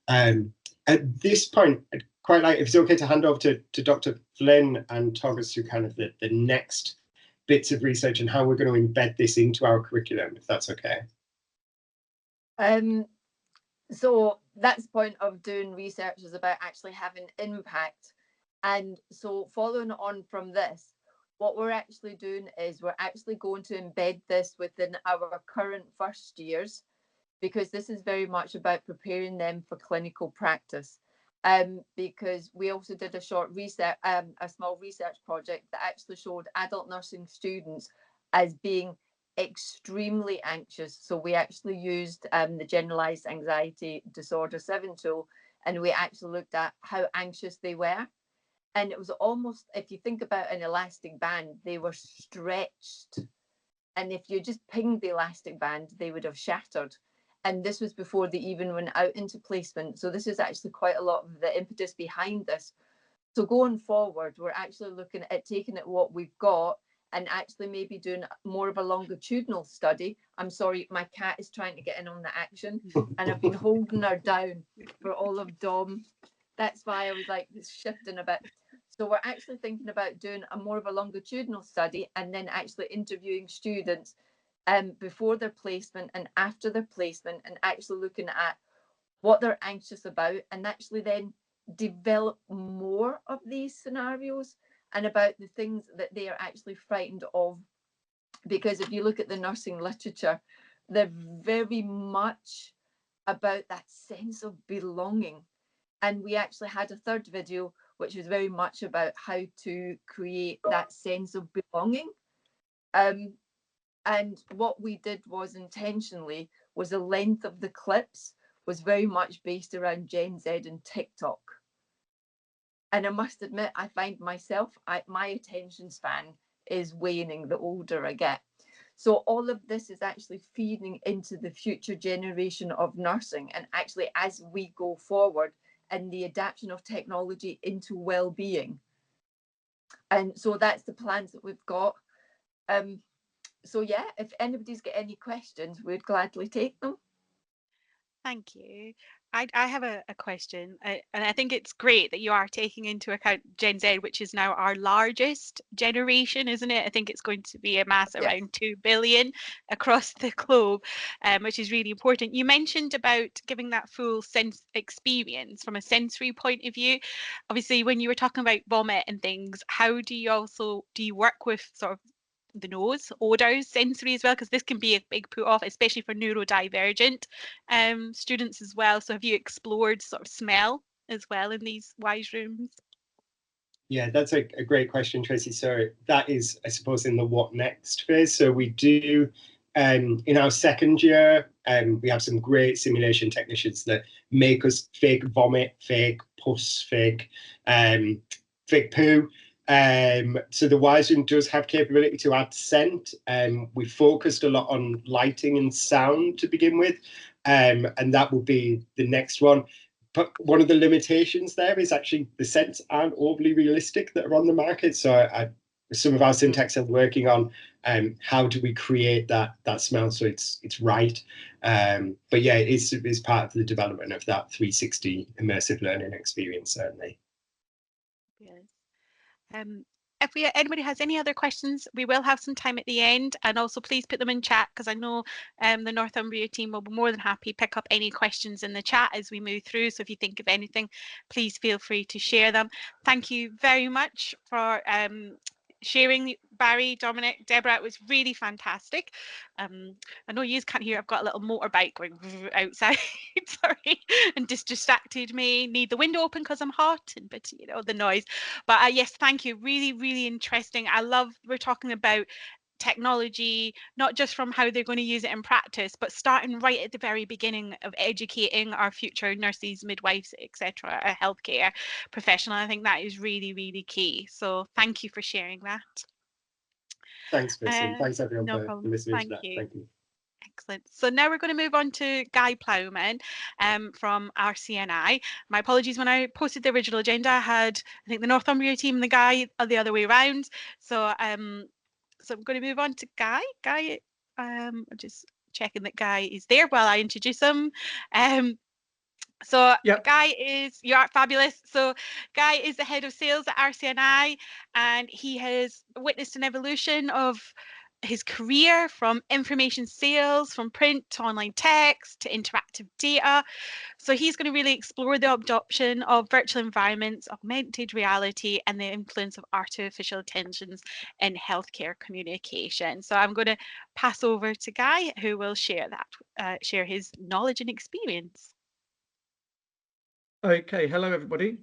At this point, I'd quite like, if it's okay, to hand over to Dr. Flynn and talk us through kind of the next bits of research and how we're going to embed this into our curriculum, if that's okay. So that's the point of doing research, is about actually having impact. And so following on from this, what we're actually doing is we're actually going to embed this within our current first years, because this is very much about preparing them for clinical practice. Because we also did a short research, a small research project that actually showed adult nursing students as being extremely anxious. So we actually used the Generalized Anxiety Disorder 7 tool, and we actually looked at how anxious they were. And it was almost, if you think about an elastic band, they were stretched. And if you just pinged the elastic band, they would have shattered. And this was before they even went out into placement. So this is actually quite a lot of the impetus behind this. So going forward, we're actually looking at taking it what we've got and actually maybe doing more of a longitudinal study. I'm sorry, my cat is trying to get in on the action, and I've been holding her down for all of Dom. That's why I was like shifting a bit. So we're actually thinking about doing a more of a longitudinal study, and then actually interviewing students before their placement and after their placement, and actually looking at what they're anxious about, and actually then develop more of these scenarios and about the things that they are actually frightened of. Because if you look at the nursing literature, they're very much about that sense of belonging. And we actually had a third video, which was very much about how to create that sense of belonging. And what we did was intentionally, was the length of the clips was very much based around Gen Z and TikTok. And I must admit, I find myself, my attention span is waning the older I get. So all of this is actually feeding into the future generation of nursing, and actually as we go forward, and the adaptation of technology into well-being. And so that's the plans that we've got. So yeah, if anybody's got any questions, we'd gladly take them. Thank you. I have a question, and I think it's great that you are taking into account Gen Z, which is now our largest generation, isn't it? I think it's going to be amass around 2 billion across the globe, which is really important. You mentioned about giving that full sense experience from a sensory point of view. Obviously, when you were talking about vomit and things, how do you work with sort of the nose, odors, sensory as well, because this can be a big put off, especially for neurodivergent students as well. So have you explored sort of smell as well in these WISE rooms? Yeah, that's a great question, Tracy. So that is, I suppose, in the what next phase. So we do, in our second year, we have some great simulation technicians that make us fake vomit, fake pus, fake poo. So the WISE room does have capability to add scent. We focused a lot on lighting and sound to begin with, and that will be the next one. But one of the limitations there is actually the scents aren't overly realistic that are on the market. So some of our syntax are working on how do we create that smell so it's right. But yeah, it's part of the development of that 360 immersive learning experience, certainly. Yes. If anybody has any other questions, we will have some time at the end, and also please put them in chat, because I know the Northumbria team will be more than happy to pick up any questions in the chat as we move through. So if you think of anything, please feel free to share them. Thank you very much for sharing, Barry, Dominic, Deborah. It was really fantastic. I know you can't hear, I've got a little motorbike going outside, sorry, and just distracted me. Need the window open because I'm hot, and but you know, the noise. But yes, thank you. Really, really interesting. I love, we're talking about technology, not just from how they're going to use it in practice, but starting right at the very beginning of educating our future nurses, midwives, etc., healthcare professional. I think that is really, really key. So thank you for sharing that. Thanks, Kristen. Thanks everyone no for problem. listening Thank to that. you. Thank you. Excellent. So now we're going to move on to Guy Plowman from RCNI. My apologies, when I posted the original agenda, I had, I think, the Northumbria team and the Guy are the other way around. So so I'm going to move on to Guy. Guy, I'm just checking that Guy is there while I introduce him. So yep. Guy is, you are fabulous. So Guy is the head of sales at RCNI, and he has witnessed an evolution of his career from information sales, from print to online text to interactive data. So he's going to really explore the adoption of virtual environments, augmented reality, and the influence of artificial intelligence in healthcare communication. So I'm going to pass over to Guy, who will share that, share his knowledge and experience. Okay, hello everybody.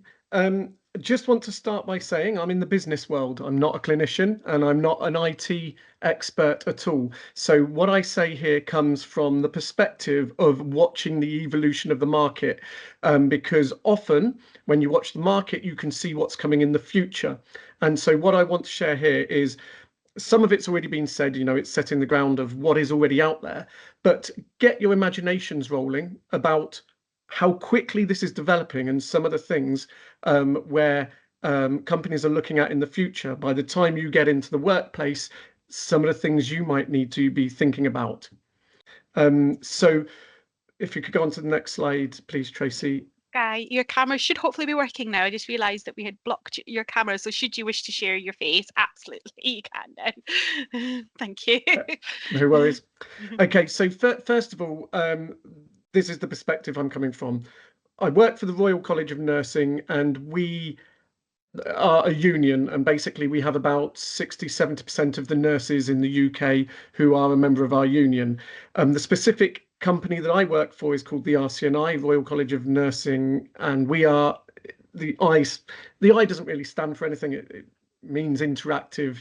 Just want to start by saying I'm in the business world. I'm not a clinician and I'm not an IT expert at all. So what I say here comes from the perspective of watching the evolution of the market, because often when you watch the market, you can see what's coming in the future. And so what I want to share here is some of it's already been said, you know, it's setting the ground of what is already out there, but get your imaginations rolling about how quickly this is developing and some of the things where companies are looking at in the future. By the time you get into the workplace, some of the things you might need to be thinking about. So if you could go on to the next slide, please, Tracy. Guy, your camera should hopefully be working now. I just realised that we had blocked your camera. So should you wish to share your face, absolutely, you can now. Thank you. No worries. Okay, so first of all, this is the perspective I'm coming from. I work for the Royal College of Nursing, and we are a union, and basically we have about 60–70% of the nurses in the UK who are a member of our union. The specific company that I work for is called the RCNI, Royal College of Nursing, and we are the I. The I doesn't really stand for anything. It means interactive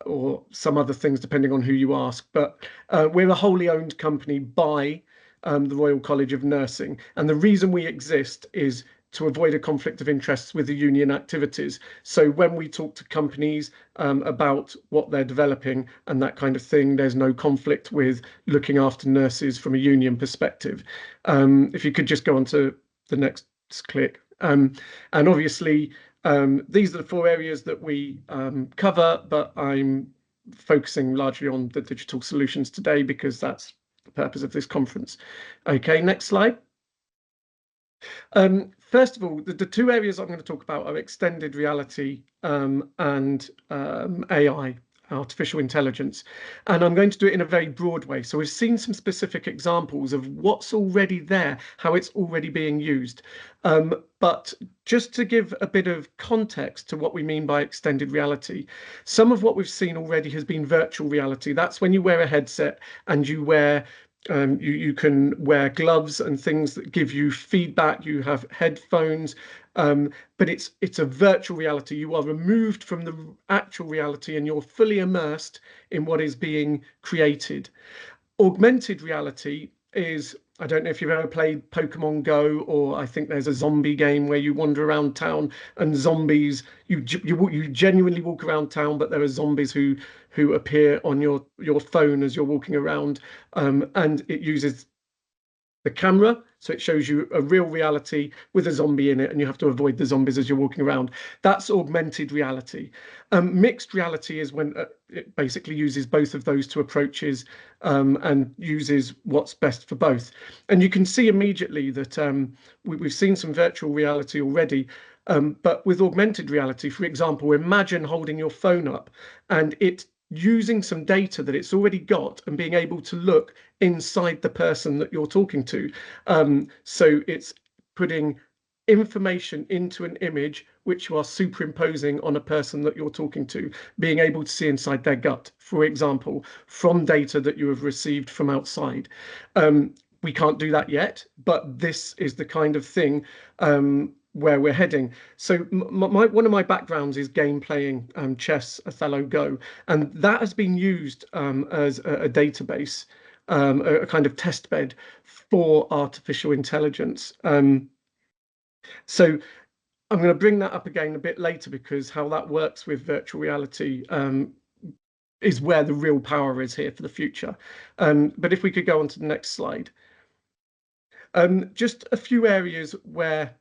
or some other things depending on who you ask, but we're a wholly owned company by the Royal College of Nursing, and the reason we exist is to avoid a conflict of interests with the union activities. So when we talk to companies about what they're developing and that kind of thing, there's no conflict with looking after nurses from a union perspective. If you could just go on to the next click. And obviously, these are the 4 areas that we cover, but I'm focusing largely on the digital solutions today because that's the purpose of this conference. Okay, next slide. First of all, the 2 areas I'm going to talk about are extended reality and AI, artificial intelligence. And I'm going to do it in a very broad way. So we've seen some specific examples of what's already there, how it's already being used. But just to give a bit of context to what we mean by extended reality, some of what we've seen already has been virtual reality. That's when you wear a headset and you wear you can wear gloves and things that give you feedback. You have headphones, but it's a virtual reality. You are removed from the actual reality and you're fully immersed in what is being created. Augmented reality is, I don't know if you've ever played Pokemon Go, or I think there's a zombie game where you wander around town and zombies, you genuinely walk around town, but there are zombies who appear on your phone as you're walking around, and it uses the camera, so it shows you a real reality with a zombie in it, and you have to avoid the zombies as you're walking around. That's augmented reality. Mixed reality is when it basically uses both of those 2 approaches and uses what's best for both. And you can see immediately that we've seen some virtual reality already, but with augmented reality, for example, imagine holding your phone up and it using some data that it's already got and being able to look inside the person that you're talking to. So it's putting information into an image which you are superimposing on a person that you're talking to, being able to see inside their gut, for example, from data that you have received from outside. We can't do that yet, but this is the kind of thing where we're heading. So one of my backgrounds is game playing, chess, Othello, Go, and that has been used as a database, a kind of test bed for artificial intelligence. So I'm going to bring that up again a bit later, because how that works with virtual reality is where the real power is here for the future. But if we could go on to the next slide. Just a few areas where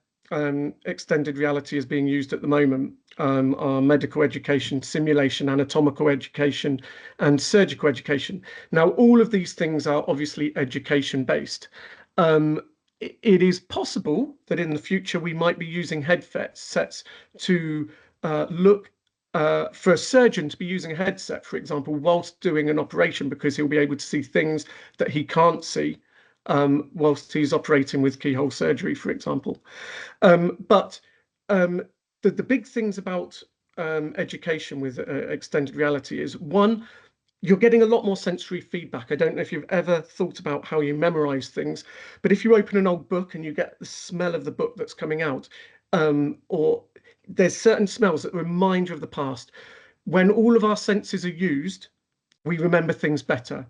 extended reality is being used at the moment are medical education, simulation, anatomical education, and surgical education. Now, all of these things are obviously education based. It is possible that in the future we might be using headsets to look for a surgeon to be using a headset, for example, whilst doing an operation, because he'll be able to see things that he can't see whilst he's operating with keyhole surgery, for example. But the big things about education with extended reality is, one, you're getting a lot more sensory feedback. I don't know if you've ever thought about how you memorize things, but if you open an old book and you get the smell of the book that's coming out, or there's certain smells that remind you of the past. When all of our senses are used, we remember things better.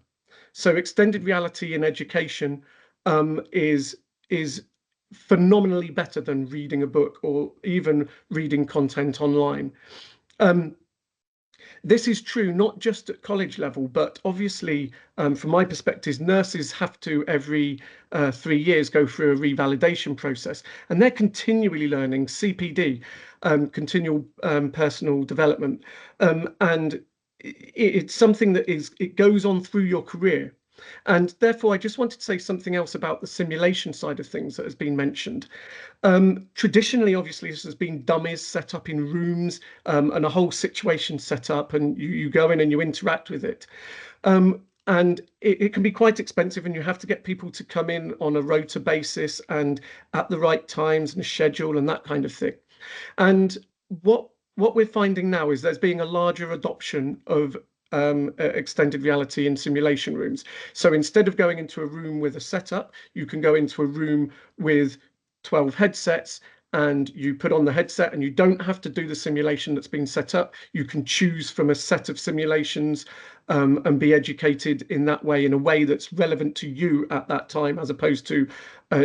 So extended reality in education is phenomenally better than reading a book or even reading content online. This is true not just at college level, but obviously, from my perspective, nurses have to every 3 years go through a revalidation process, and they're continually learning CPD, continual personal development, and it's something that it goes on through your career. And therefore, I just wanted to say something else about the simulation side of things that has been mentioned. Traditionally, obviously, this has been dummies set up in rooms and a whole situation set up, and you go in and you interact with it. And it can be quite expensive, and you have to get people to come in on a rota basis and at the right times and a schedule and that kind of thing. And what we're finding now is there's being a larger adoption of extended reality in simulation rooms. So instead of going into a room with a setup, you can go into a room with 12 headsets, and you put on the headset and you don't have to do the simulation that's been set up. You can choose from a set of simulations and be educated in that way, in a way that's relevant to you at that time, as opposed to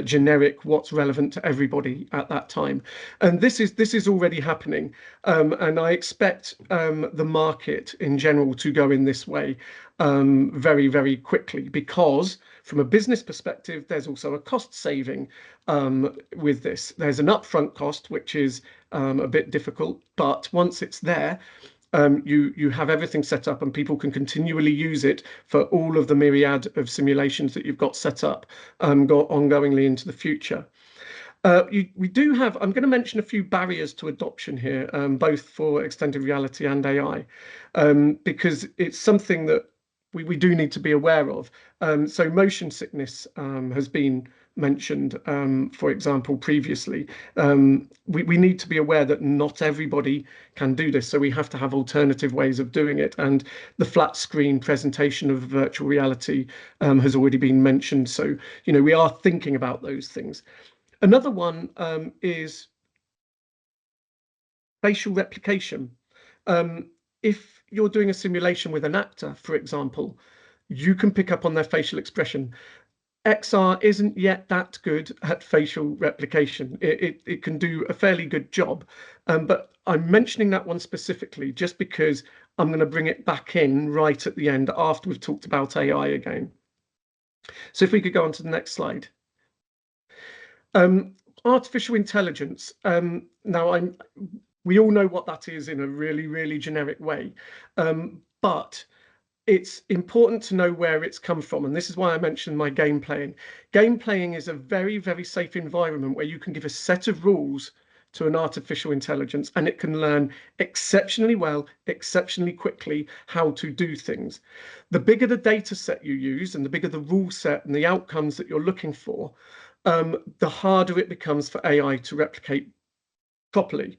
generic what's relevant to everybody at that time. And this is already happening, and I expect the market in general to go in this way very, very quickly, because from a business perspective, there's also a cost saving with this. There's an upfront cost, which is a bit difficult, but once it's there, you have everything set up and people can continually use it for all of the myriad of simulations that you've got set up go ongoingly into the future. We do have, I'm going to mention a few barriers to adoption here, both for extended reality and AI, because it's something that we do need to be aware of. So motion sickness has been mentioned, for example, previously. We need to be aware that not everybody can do this, so we have to have alternative ways of doing it, and the flat screen presentation of virtual reality has already been mentioned. So, you know, we are thinking about those things. Another one is facial replication. If you're doing a simulation with an actor, for example, you can pick up on their facial expression. XR isn't yet that good at facial replication. It can do a fairly good job, but I'm mentioning that one specifically just because I'm going to bring it back in right at the end after we've talked about AI again. So if we could go on to the next slide. Artificial intelligence. Now, we all know what that is in a really, really generic way, but it's important to know where it's come from. And this is why I mentioned my game playing. Game playing is a very, very safe environment where you can give a set of rules to an artificial intelligence and it can learn exceptionally well, exceptionally quickly how to do things. The bigger the data set you use and the bigger the rule set and the outcomes that you're looking for, the harder it becomes for AI to replicate properly.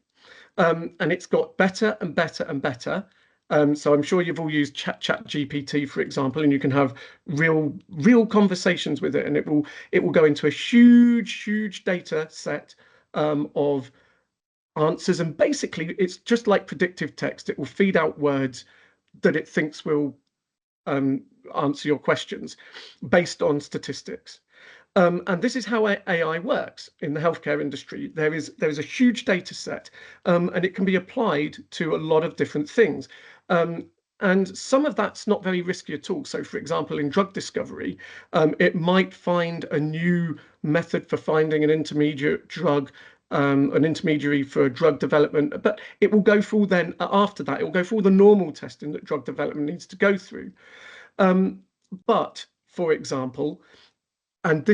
And it's got better and better and better. So I'm sure you've all used ChatGPT, for example, and you can have real conversations with it, and it will go into a huge data set of answers, and basically it's just like predictive text. It will feed out words that it thinks will answer your questions based on statistics. And this is how AI works in the healthcare industry. There is a huge data set, and it can be applied to a lot of different things. And some of that's not very risky at all. So, for example, in drug discovery, it might find a new method for finding an intermediate drug, an intermediary for drug development, but it will go through then after that, it will go through all the normal testing that drug development needs to go through. But, for example, and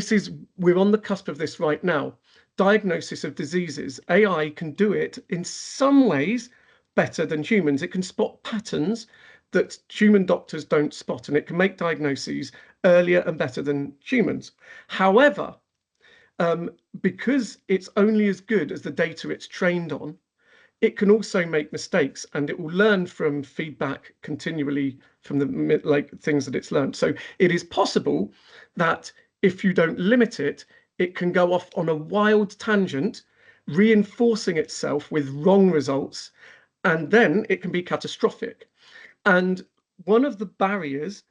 we're on the cusp of this right now, diagnosis of diseases. AI can do it in some ways better than humans. It can spot patterns that human doctors don't spot, and it can make diagnoses earlier and better than humans. However, because it's only as good as the data it's trained on, it can also make mistakes, and it will learn from feedback continually from the things that it's learned. So it is possible that if you don't limit it, it can go off on a wild tangent, reinforcing itself with wrong results, and then it can be catastrophic. And one of the barriers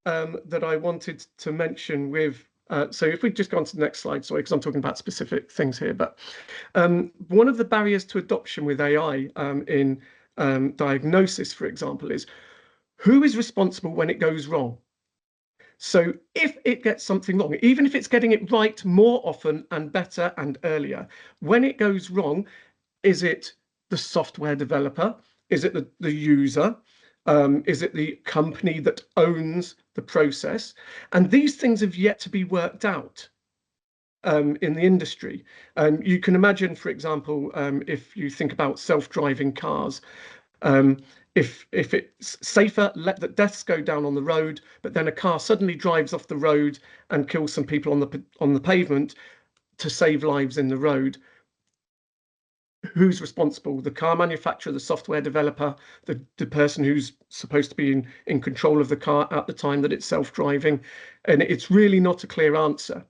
that I wanted to mention with, so if we just go on to the next slide, sorry, because I'm talking about specific things here, but one of the barriers to adoption with AI in diagnosis, for example, is who is responsible when it goes wrong? So if it gets something wrong, even if it's getting it right more often and better and earlier, when it goes wrong, is it the software developer? Is it the user? Is it the company that owns the process? And these things have yet to be worked out in the industry. You can imagine, for example, if you think about self-driving cars, if it's safer, let the deaths go down on the road, but then a car suddenly drives off the road and kills some people on the pavement to save lives in the road. Who's responsible? The car manufacturer, the software developer, the person who's supposed to be in control of the car at the time that it's self-driving? And it's really not a clear answer.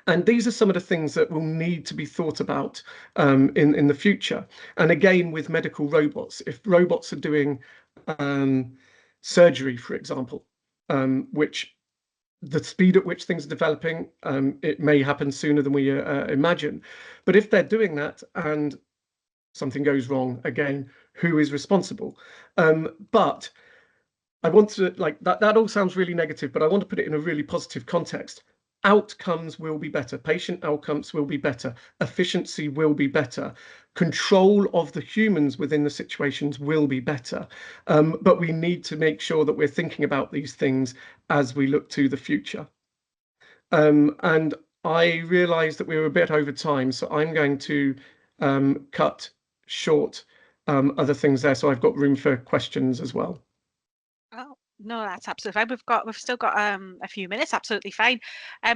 And these are some of the things that will need to be thought about in the future. And again, with medical robots, if robots are doing surgery, for example, which the speed at which things are developing, it may happen sooner than we imagine. But if they're doing that and something goes wrong, again, who is responsible? But I want to, that all sounds really negative, but I want to put it in a really positive context. Outcomes will be better. Patient outcomes will be better. Efficiency will be better. Control of the humans within the situations will be better. But we need to make sure that we're thinking about these things as we look to the future. And I realize that we were a bit over time, so I'm going to cut short other things there, so I've got room for questions as well. Oh, no, that's absolutely fine. We've still got a few minutes. Absolutely fine.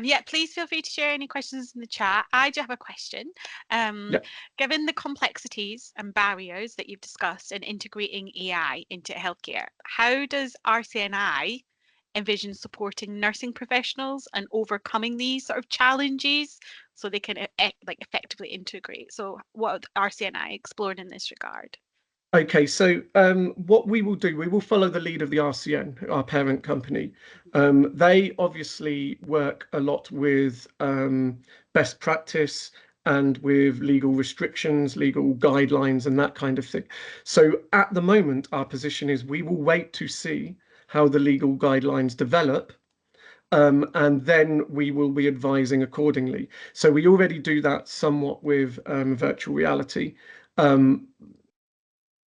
Yeah, please feel free to share any questions in the chat. I do have a question. Given the complexities and barriers that you've discussed in integrating AI into healthcare, how does RCNI envision supporting nursing professionals and overcoming these sort of challenges so they can effectively integrate? So what RCNI explored in this regard? Okay, so what we will do, we will follow the lead of the RCN, our parent company. They obviously work a lot with best practice and with legal restrictions, legal guidelines and that kind of thing. So at the moment, our position is we will wait to see how the legal guidelines develop, and then we will be advising accordingly. So we already do that somewhat with virtual reality.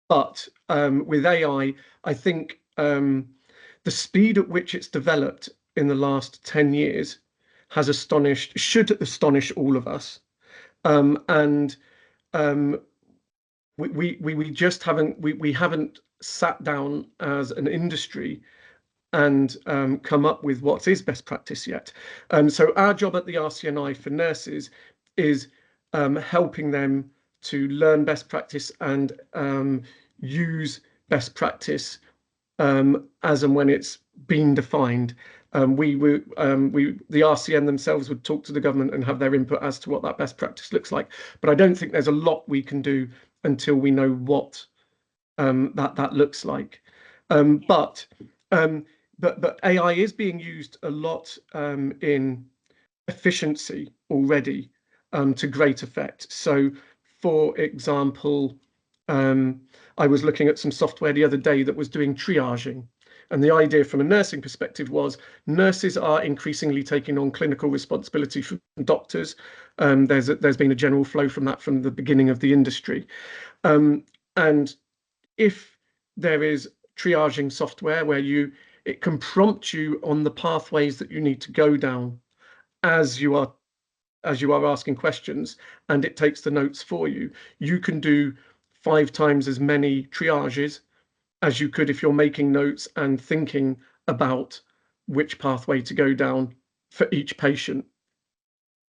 But with AI, I think the speed at which it's developed in the last 10 years should astonish all of us. And we just haven't sat down as an industry and come up with what is best practice yet. So our job at the RCNI for nurses is helping them to learn best practice and use best practice as and when it's been defined. The RCN themselves would talk to the government and have their input as to what that best practice looks like. But I don't think there's a lot we can do until we know what that looks like. But AI is being used a lot in efficiency already to great effect. So, for example, I was looking at some software the other day that was doing triaging. And the idea from a nursing perspective was nurses are increasingly taking on clinical responsibility from doctors. There's been a general flow from that from the beginning of the industry. And if there is triaging software where it can prompt you on the pathways that you need to go down as you are asking questions, and it takes the notes for you, you can do 5 times as many triages as you could if you're making notes and thinking about which pathway to go down for each patient.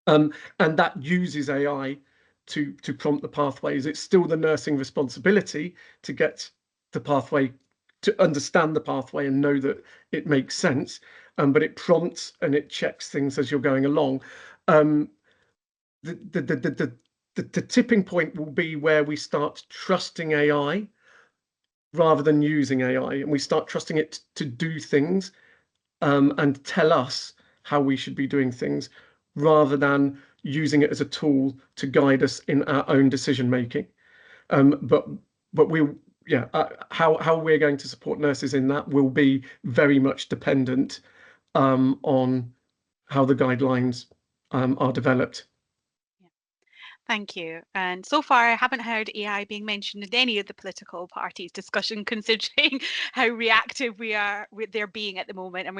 And that uses AI to prompt the pathways. It's still the nursing responsibility to get the pathway, to understand the pathway and know that it makes sense, but it prompts and it checks things as you're going along. The tipping point will be where we start trusting AI rather than using AI, and we start trusting it to do things and tell us how we should be doing things, rather than using it as a tool to guide us in our own decision making. But how we're going to support nurses in that will be very much dependent on how the guidelines are developed. Thank you. And so far, I haven't heard AI being mentioned in any of the political parties' discussion, considering how reactive they're being at the moment. And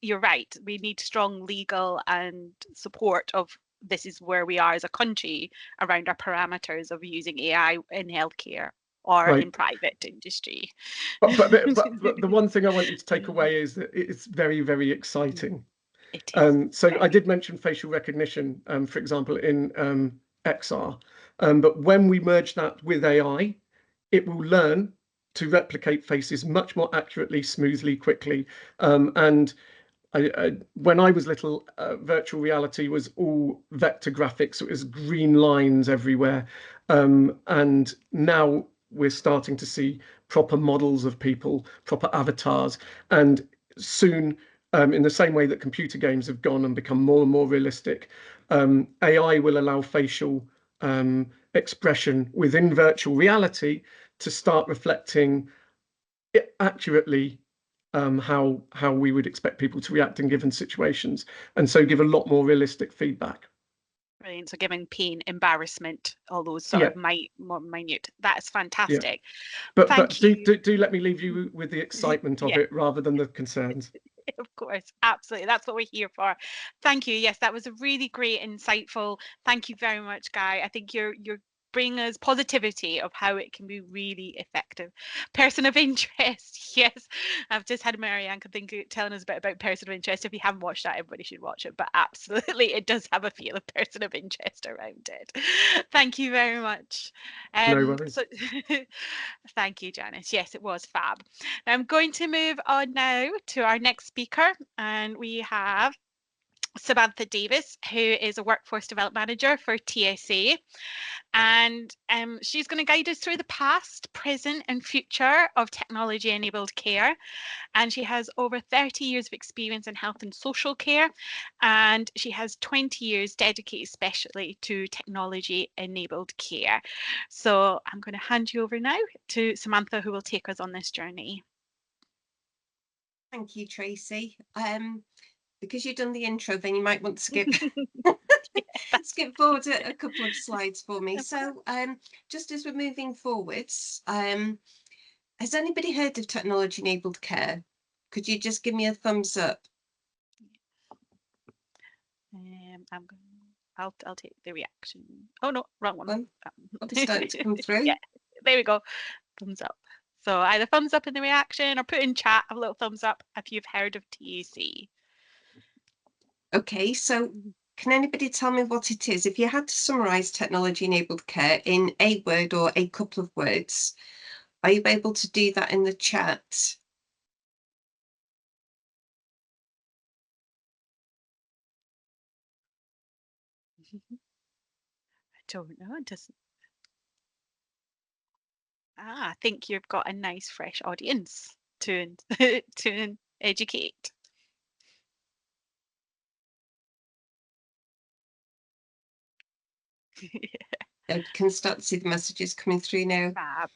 you're right, we need strong legal and support of this is where we are as a country around our parameters of using AI in healthcare or in private industry. But the one thing I want you to take away is that it's very, very exciting. It is. So I did mention facial recognition, for example, in XR, but when we merge that with AI, it will learn to replicate faces much more accurately, smoothly, quickly. And when I was little, virtual reality was all vector graphics. So it was green lines everywhere. And now we're starting to see proper models of people, proper avatars. And soon, in the same way that computer games have gone and become more and more realistic, AI will allow facial expression within virtual reality to start reflecting accurately how we would expect people to react in given situations, and so give a lot more realistic feedback. Brilliant. So giving pain, embarrassment, all those sort of more minute. That's fantastic. But do let me leave you with the excitement of it rather than the concerns. Of course, absolutely. That's what we're here for. Thank you. Yes, that was a really great, insightful. Thank you very much, Guy. I think you're bring us positivity of how it can be really effective. Person of interest, yes. I've just had Marianne telling us a bit about person of interest. If you haven't watched that, everybody should watch it. But absolutely, it does have a feel of person of interest around it. Thank you very much. No worries. Thank you, Janice. Yes, it was fab. Now I'm going to move on now to our next speaker, and we have Samantha Davis, who is a workforce development manager for TSA. And she's going to guide us through the past, present and future of technology-enabled care. And she has over 30 years of experience in health and social care. And she has 20 years dedicated especially to technology-enabled care. So I'm going to hand you over now to Samantha, who will take us on this journey. Thank you, Tracy. Because you've done the intro, then you might want to skip skip forward a couple of slides for me. So just as we're moving forwards, has anybody heard of technology-enabled care? Could you just give me a thumbs up? I'll take the reaction. Oh no, wrong one. It's starting to come through. Yeah, there we go. Thumbs up. So either thumbs up in the reaction or put in chat a little thumbs up if you've heard of TAC. Okay, so can anybody tell me what it is? If you had to summarise technology-enabled care in a word or a couple of words, are you able to do that in the chat? I don't know. It doesn't. I think you've got a nice fresh audience to to educate. I can start to see the messages coming through now. Fab.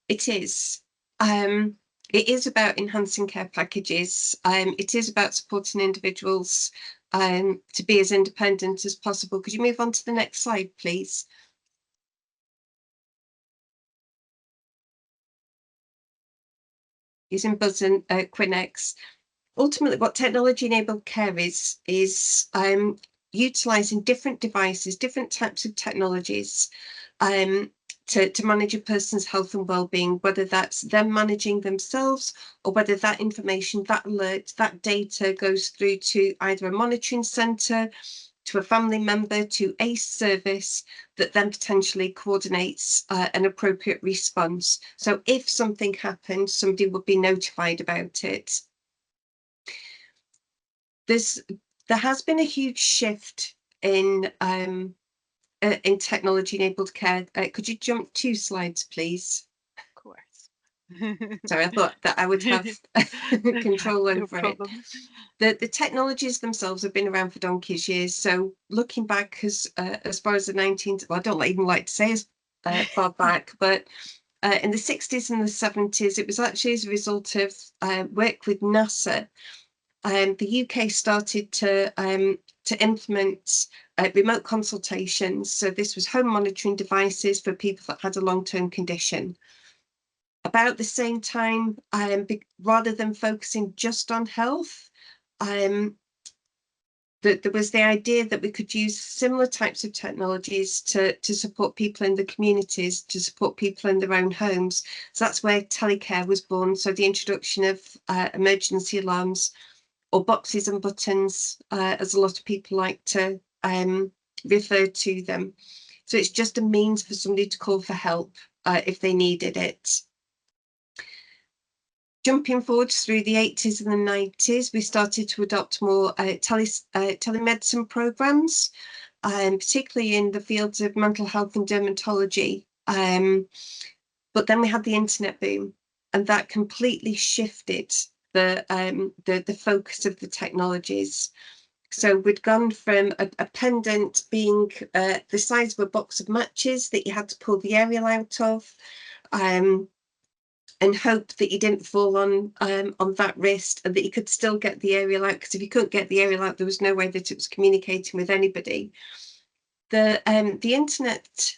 It is. It is about enhancing care packages. It is about supporting individuals to be as independent as possible. Could you move on to the next slide, please? Using Buzz and Quinex. Ultimately, what technology-enabled care is utilising different devices, different types of technologies to manage a person's health and well-being, whether that's them managing themselves or whether that information, that alert, that data goes through to either a monitoring centre, to a family member, to a service that then potentially coordinates an appropriate response. So if something happened, somebody would be notified about it. There has been a huge shift in technology-enabled care. Could you jump 2 slides, please? Of course. Sorry, I thought that I would have control over it. The technologies themselves have been around for donkey's years. So looking back as far as the 19th, well, I don't even like to say as far back, but in the 60s and the 70s, it was actually as a result of work with NASA. The UK started to implement remote consultations. So this was home monitoring devices for people that had a long-term condition. About the same time, rather than focusing just on health, there was the idea that we could use similar types of technologies to support people in the communities, to support people in their own homes. So that's where telecare was born. So the introduction of emergency alarms, or boxes and buttons, as a lot of people like to refer to them. So it's just a means for somebody to call for help if they needed it. Jumping forward through the 80s and the 90s, we started to adopt more telemedicine programs, particularly in the fields of mental health and dermatology. But then we had the internet boom, and that completely shifted the focus of the technologies. So we'd gone from a pendant being the size of a box of matches that you had to pull the aerial out of, and hope that you didn't fall on that wrist and that you could still get the aerial out, because if you couldn't get the aerial out, there was no way that it was communicating with anybody. The internet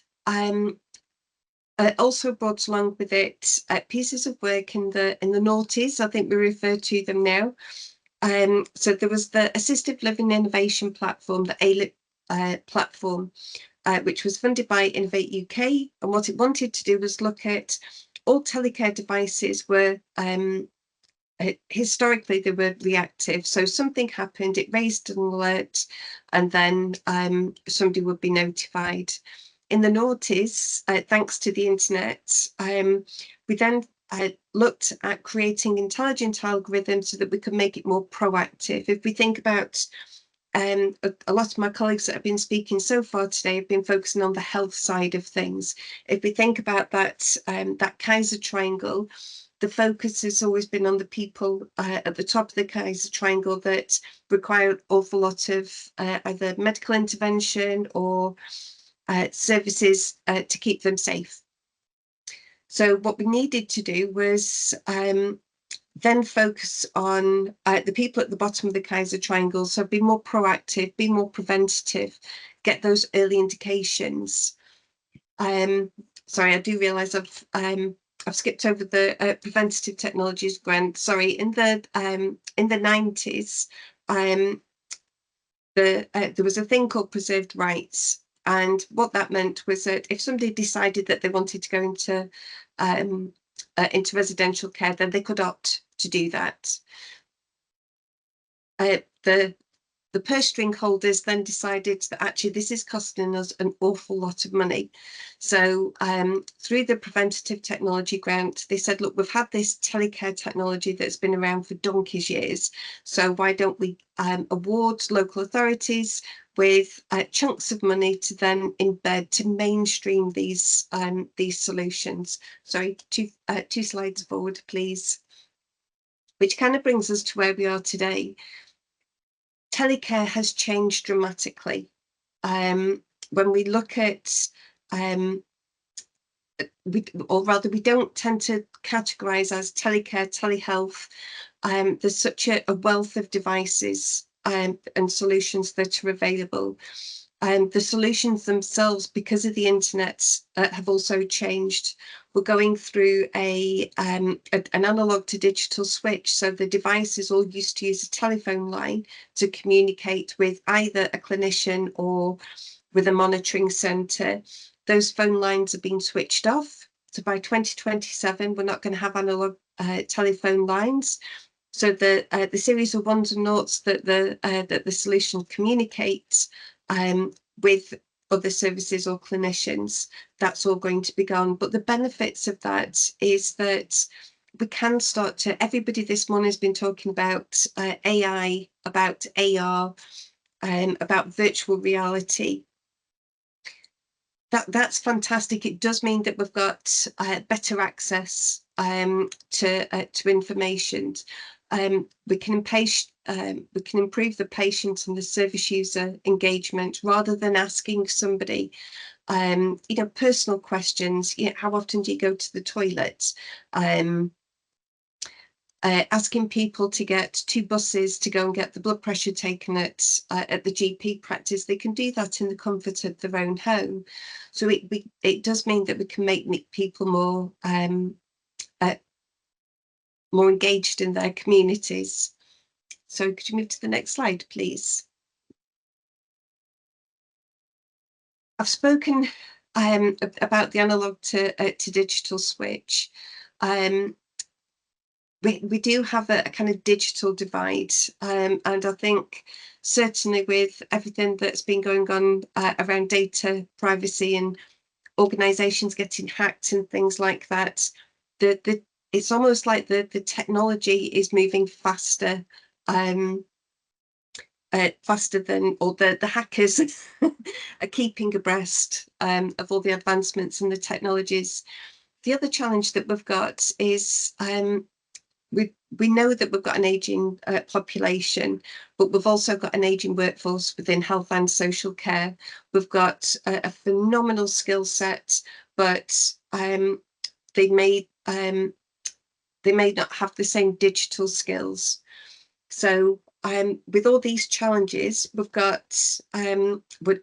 also brought along with it pieces of work in the noughties, I think we refer to them now. So there was the Assistive Living Innovation Platform, the ALIP platform, which was funded by Innovate UK. And what it wanted to do was look at all telecare devices were, historically, they were reactive. So something happened, it raised an alert, and then somebody would be notified. In the noughties, thanks to the internet, we then looked at creating intelligent algorithms so that we could make it more proactive. If we think about a lot of my colleagues that have been speaking so far today have been focusing on the health side of things. If we think about that Kaiser triangle, the focus has always been on the people at the top of the Kaiser triangle that require an awful lot of either medical intervention or services to keep them safe. So what we needed to do was then focus on the people at the bottom of the Kaiser triangle. So be more proactive, be more preventative, get those early indications. Sorry, I do realise I've skipped over the preventative technologies grant. Sorry, in the 90s, there was a thing called preserved rights. And what that meant was that if somebody decided that they wanted to go into into residential care, then they could opt to do that. The purse string holders then decided that actually this is costing us an awful lot of money. So through the preventative technology grant, they said, look, we've had this telecare technology that's been around for donkey's years. So why don't we award local authorities with chunks of money to then embed to mainstream these solutions. Sorry, two slides forward, please. Which kind of brings us to where we are today. Telecare has changed dramatically. When we look at, we don't tend to categorize as telecare, telehealth. There's such a wealth of devices and solutions that are available. The solutions themselves, because of the internet, have also changed. We're going through an analog to digital switch. So the devices all used to use a telephone line to communicate with either a clinician or with a monitoring centre. Those phone lines are being switched off. So by 2027, we're not going to have analog telephone lines. So the series of ones and noughts that the solution communicates with other services or clinicians, that's all going to be gone. But the benefits of that is that we can start to, everybody this morning has been talking about AI, about AR, about virtual reality. That's fantastic. It does mean that we've got better access to information. We can improve the patient and the service user engagement rather than asking somebody, personal questions. How often do you go to the toilet? Asking people to get 2 buses to go and get the blood pressure taken at the GP practice. They can do that in the comfort of their own home. So it does mean that we can make people more engaged in their communities. So could you move to the next slide, please? I've spoken about the analog to digital switch. We do have a kind of digital divide, and I think certainly with everything that's been going on around data privacy and organisations getting hacked and things like that, it's almost like the technology is moving faster, faster than, or the hackers are keeping abreast of all the advancements in the technologies. The other challenge that we've got is we know that we've got an ageing population, but we've also got an ageing workforce within health and social care. We've got a phenomenal skill set, but they may not have the same digital skills. So with all these challenges, we're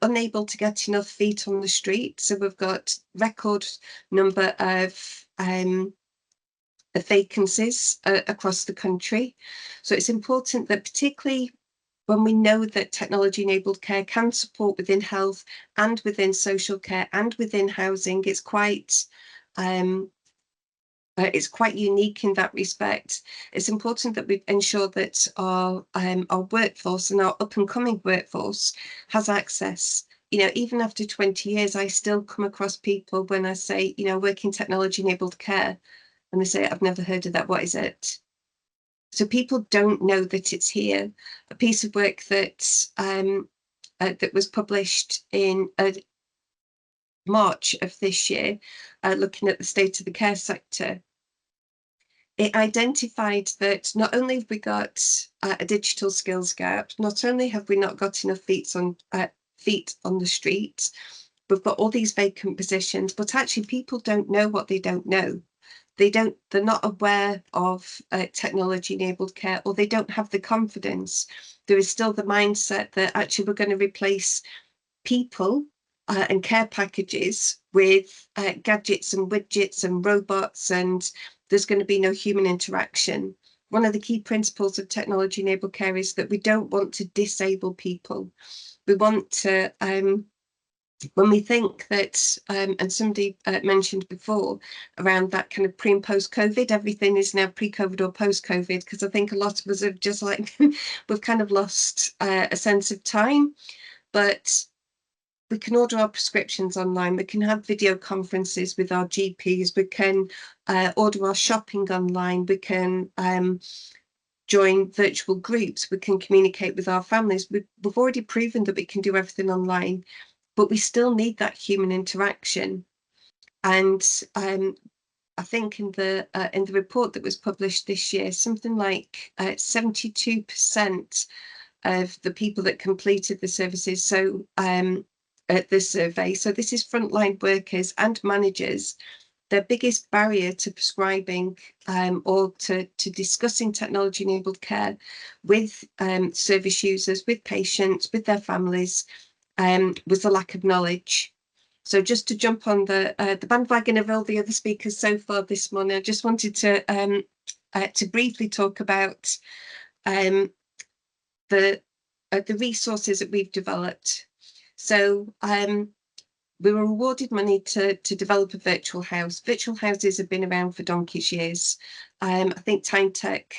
unable to get enough feet on the street. So we've got record number of vacancies across the country. So it's important that, particularly when we know that technology-enabled care can support within health and within social care and within housing, it's quite unique in that respect. It's important that we ensure that our workforce and our up-and-coming workforce has access. Even after 20 years, I still come across people when I say, working technology-enabled care, and they say, I've never heard of that, what is it? So people don't know that it's here. A piece of work that that was published in March of this year, looking at the state of the care sector, it identified that not only have we got a digital skills gap, not only have we not got enough feet on the street, we've got all these vacant positions, but actually people don't know what they don't know. They're not aware of technology-enabled care, or they don't have the confidence. There is still the mindset that actually we're going to replace people and care packages with gadgets and widgets and robots, and there's going to be no human interaction. One of the key principles of technology-enabled care is that we don't want to disable people. We want to when we think that, and somebody mentioned before around that kind of pre and post COVID, everything is now pre-COVID or post-COVID, because I think a lot of us have just like, we've kind of lost a sense of time. But we can order our prescriptions online, we can have video conferences with our GPs, we can order our shopping online, we can join virtual groups, we can communicate with our families. We've already proven that we can do everything online, but we still need that human interaction. And I think in the report that was published this year, something like 72% of the people that completed the services, so at this survey, so this is frontline workers and managers, their biggest barrier to prescribing or to discussing technology-enabled care with service users, with patients, with their families, was the lack of knowledge. So just to jump on the bandwagon of all the other speakers so far this morning, I just wanted to briefly talk about the resources that we've developed. So we were awarded money to develop a virtual house. Virtual houses have been around for donkey's years. I think TimeTech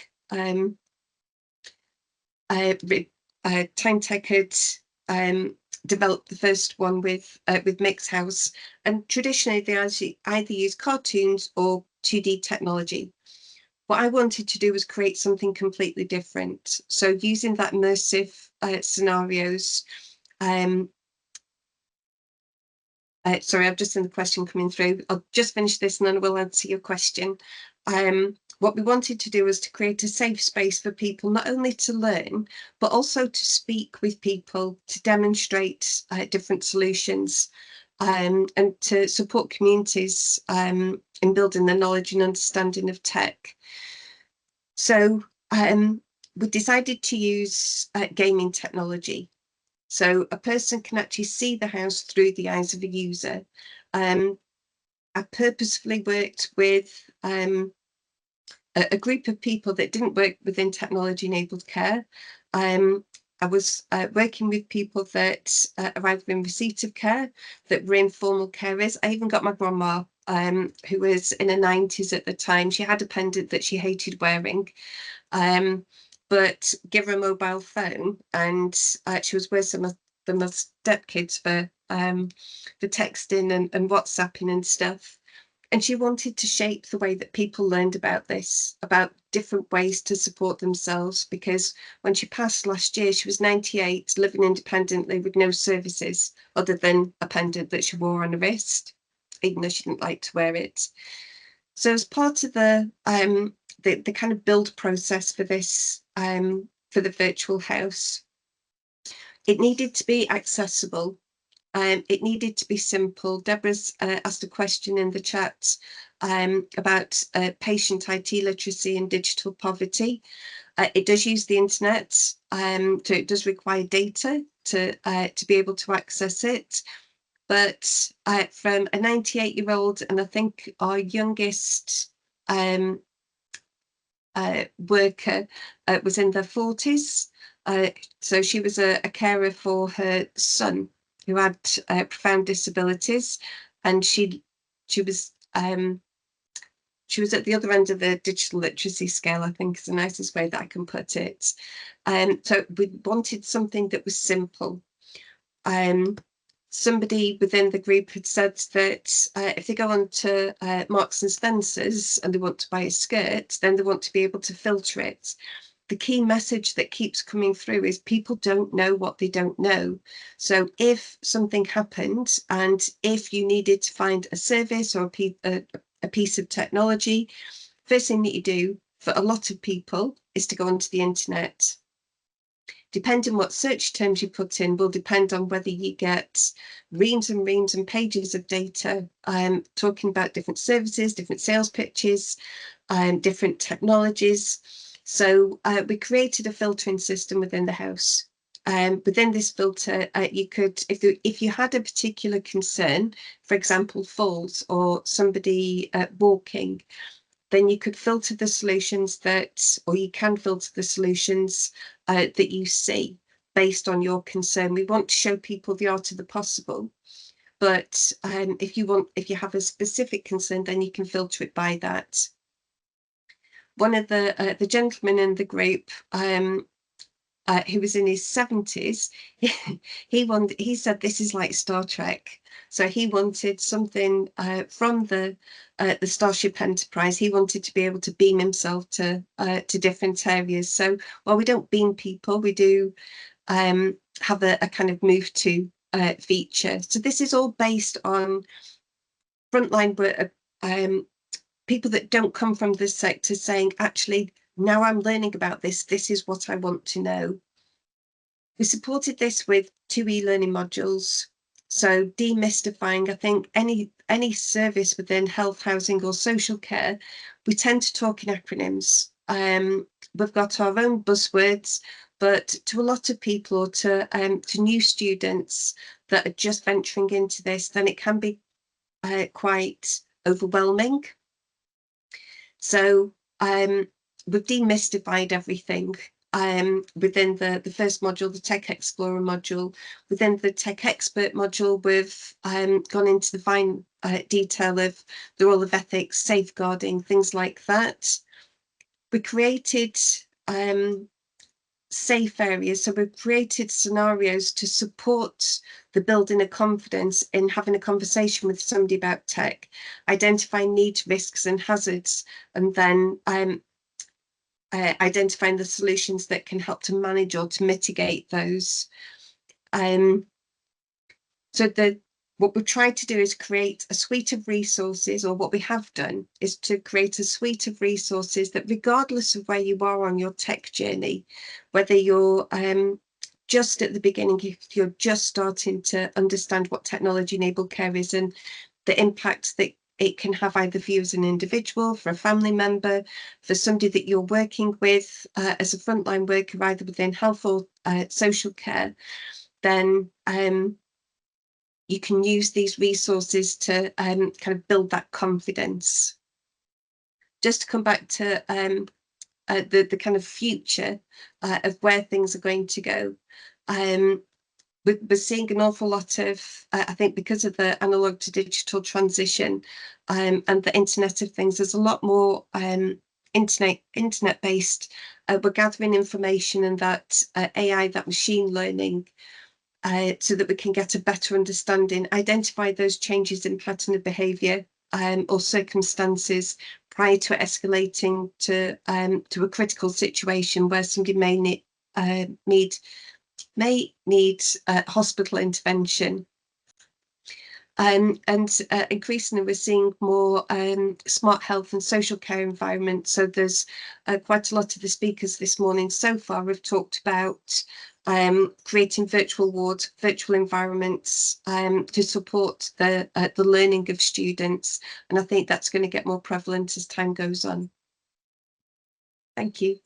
had developed the first one with Mixhouse, and traditionally they either use cartoons or 2D technology. What I wanted to do was create something completely different. So using that immersive scenarios. Sorry, I've just seen the question coming through. I'll just finish this and then I will answer your question. What we wanted to do was to create a safe space for people, not only to learn, but also to speak with people, to demonstrate different solutions, and to support communities in building the knowledge and understanding of tech. So we decided to use gaming technology. So a person can actually see the house through the eyes of a user. I purposefully worked with a group of people that didn't work within technology-enabled care. I was working with people that are either in receipt of care, that were informal carers. I even got my grandma, who was in her 90s at the time. She had a pendant that she hated wearing. But give her a mobile phone, and she was with some of my stepkids for texting and WhatsApping and stuff. And she wanted to shape the way that people learned about this, about different ways to support themselves, because when she passed last year, she was 98, living independently with no services other than a pendant that she wore on her wrist, even though she didn't like to wear it. So as part of the kind of build process for this, for the virtual house, it needed to be accessible. It needed to be simple. Deborah's asked a question in the chat about patient IT literacy and digital poverty. It does use the internet, so it does require data to be able to access it. But from a 98-year-old, and I think our youngest worker was in their 40s. So she was a carer for her son who had profound disabilities, and she was at the other end of the digital literacy scale, I think is the nicest way that I can put it. So we wanted something that was simple. Somebody within the group had said that if they go on to Marks and Spencer's and they want to buy a skirt, then they want to be able to filter it. The key message that keeps coming through is people don't know what they don't know. So if something happened and if you needed to find a service or a piece of technology, first thing that you do for a lot of people is to go onto the internet. Depending what search terms you put in will depend on whether you get reams and reams and pages of data talking about different services, different sales pitches, different technologies. So we created a filtering system within the house. Within this filter, you could, if you had a particular concern, for example, falls or somebody walking, then you could filter the solutions or you can filter the solutions that you see based on your concern. We want to show people the art of the possible. But if you have a specific concern, then you can filter it by that. One of the gentlemen in the group, who was in his 70s, he said this is like Star Trek. So he wanted something from the Starship Enterprise. He wanted to be able to beam himself to different areas. So while we don't beam people, we do have a kind of move to feature. So this is all based on frontline work, people that don't come from this sector saying, actually, now I'm learning about this, this is what I want to know. We supported this with 2 e-learning modules. So demystifying, I think any service within health, housing or social care, we tend to talk in acronyms. We've got our own buzzwords, but to a lot of people or to new students that are just venturing into this, then it can be quite overwhelming. So we've demystified everything within the first module, the Tech Explorer module. Within the Tech Expert module, we've gone into the fine detail of the role of ethics, safeguarding, things like that. We created safe areas. So we've created scenarios to support the building of confidence in having a conversation with somebody about tech, identifying needs, risks and hazards, and then identifying the solutions that can help to manage or to mitigate those. So what we've tried to do is create a suite of resources, or what we have done is to create a suite of resources that, regardless of where you are on your tech journey, whether you're just at the beginning, if you're just starting to understand what technology-enabled care is and the impact that it can have either for you as an individual, for a family member, for somebody that you're working with as a frontline worker, either within health or social care, then you can use these resources to kind of build that confidence. Just to come back to the kind of future of where things are going to go. We're seeing an awful lot of, I think because of the analog to digital transition and the Internet of Things, there's a lot more internet-based. We're gathering information and that AI, that machine learning, so that we can get a better understanding, identify those changes in pattern of behaviour or circumstances prior to escalating to a critical situation where somebody may need hospital intervention. And increasingly we're seeing more smart health and social care environments. So there's quite a lot of the speakers this morning so far have talked about creating virtual wards, virtual environments to support the learning of students. And I think that's going to get more prevalent as time goes on. Thank you.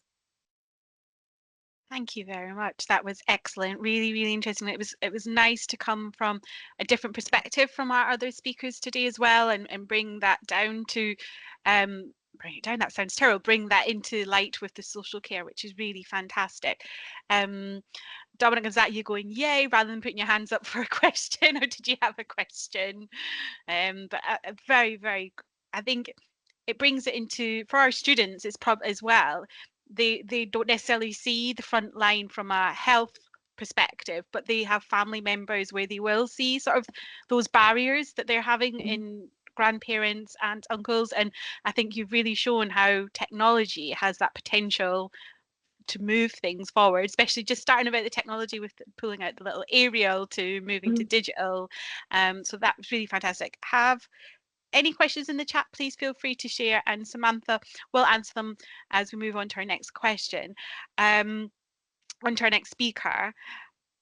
Thank you very much. That was excellent. Really, really interesting. It was nice to come from a different perspective from our other speakers today as well, and bring that down to bring it down. That sounds terrible. Bring that into light with the social care, which is really fantastic. Dominic, is that you going yay rather than putting your hands up for a question, or did you have a question? But very, very. I think it brings it into, for our students, it's as well. They don't necessarily see the front line from a health perspective, but they have family members where they will see sort of those barriers that they're having in grandparents, aunts, uncles. And I think you've really shown how technology has that potential to move things forward, especially just starting about the technology with pulling out the little aerial to moving to digital. So that was really fantastic. Have any questions in the chat, please feel free to share, and Samantha will answer them as we move on to our next question. On to our next speaker.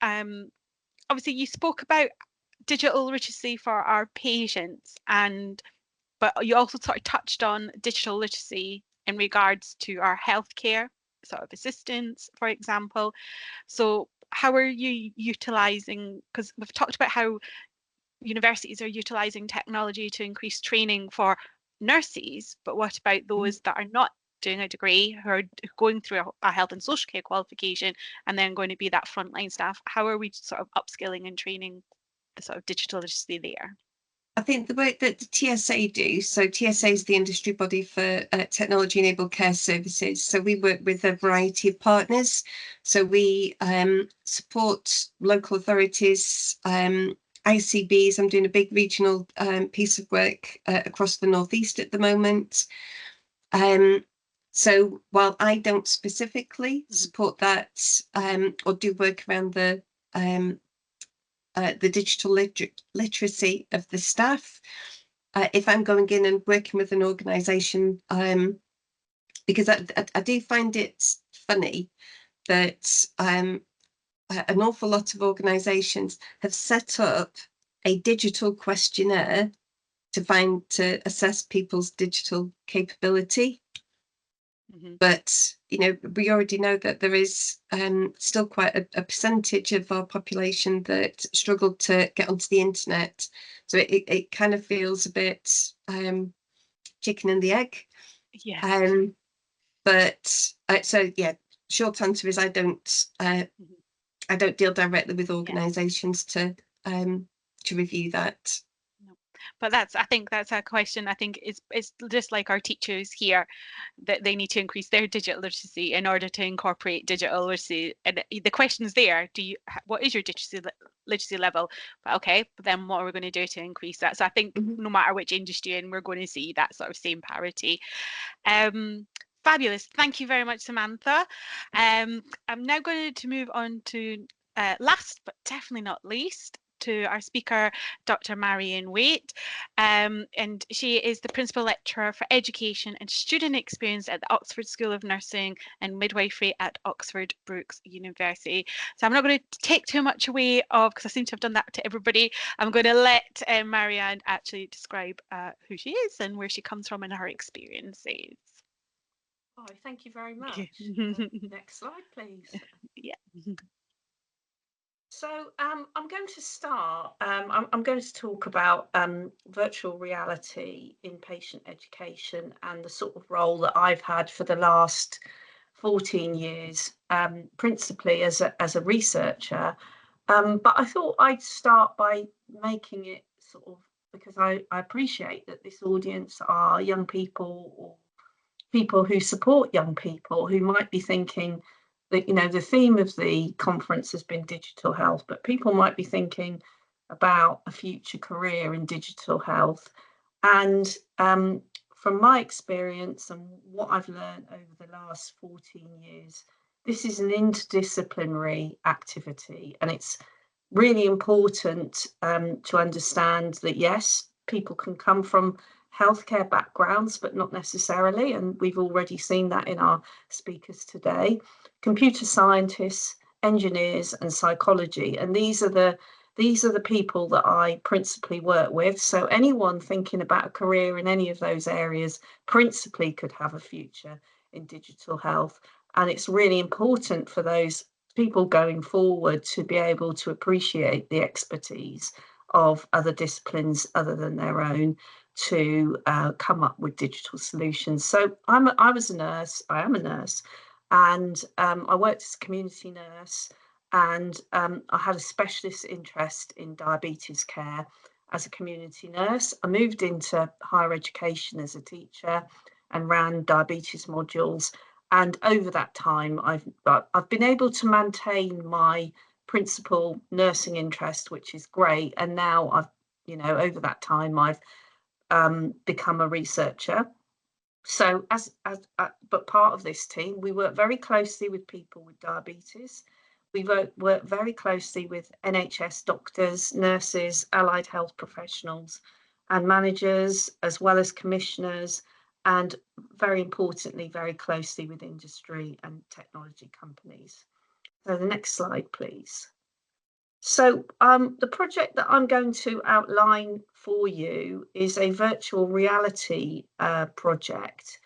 Obviously, you spoke about digital literacy for our patients, but you also sort of touched on digital literacy in regards to our healthcare sort of assistance, for example. So how are you utilising, because we've talked about how universities are utilising technology to increase training for nurses, but what about those that are not doing a degree, who are going through a health and social care qualification and then going to be that frontline staff? How are we sort of upskilling and training the sort of digital literacy there? I think the work that the TSA do, so TSA is the industry body for technology-enabled care services. So we work with a variety of partners. So we support local authorities, ICBs. I'm doing a big regional piece of work across the Northeast at the moment. So while I don't specifically support that or do work around the digital literacy of the staff, if I'm going in and working with an organisation, because I do find it funny that an awful lot of organisations have set up a digital questionnaire to assess people's digital capability. But, you know, we already know that there is still quite a percentage of our population that struggle to get onto the internet. So it kind of feels a bit chicken and the egg. Yeah. But so yeah, short answer is I don't deal directly with organisations to review that. But I think that's a question. I think it's just like our teachers here, that they need to increase their digital literacy in order to incorporate digital literacy. And the question's there: what is your digital literacy level? But okay, but then what are we going to do to increase that? So I think no matter which industry, and we're going to see that sort of same parity. Fabulous. Thank you very much, Samantha. I'm now going to move on to last but definitely not least, to our speaker, Dr. Marion Waite, and she is the Principal Lecturer for Education and Student Experience at the Oxford School of Nursing and Midwifery at Oxford Brookes University. So I'm not going to take too much away because I seem to have done that to everybody. I'm going to let Marianne actually describe who she is and where she comes from and her experiences. Oh, thank you very much. Next slide, please. Yeah. So I'm going to start, I'm going to talk about virtual reality in patient education and the sort of role that I've had for the last 14 years, principally as a researcher. But I thought I'd start by making it sort of, because I appreciate that this audience are young people or people who support young people who might be thinking that, you know, the theme of the conference has been digital health, but people might be thinking about a future career in digital health. And from my experience and what I've learned over the last 14 years, this is an interdisciplinary activity, and it's really important to understand that, yes, people can come from healthcare backgrounds, but not necessarily, and we've already seen that in our speakers today. Computer scientists, engineers, and psychology, and these are the people that I principally work with. So anyone thinking about a career in any of those areas principally could have a future in digital health, and it's really important for those people going forward to be able to appreciate the expertise of other disciplines other than their own to come up with digital solutions. So I am a nurse, and I worked as a community nurse, and I had a specialist interest in diabetes care as a community nurse. I moved into higher education as a teacher and ran diabetes modules. And over that time, I've been able to maintain my principal nursing interest, which is great. And now over that time, I've become a researcher. So but part of this team, we work very closely with people with diabetes. We work very closely with NHS doctors, nurses, allied health professionals and managers, as well as commissioners, and very importantly, very closely with industry and technology companies. So the next slide, please. So the project that I'm going to outline for you is a virtual reality project,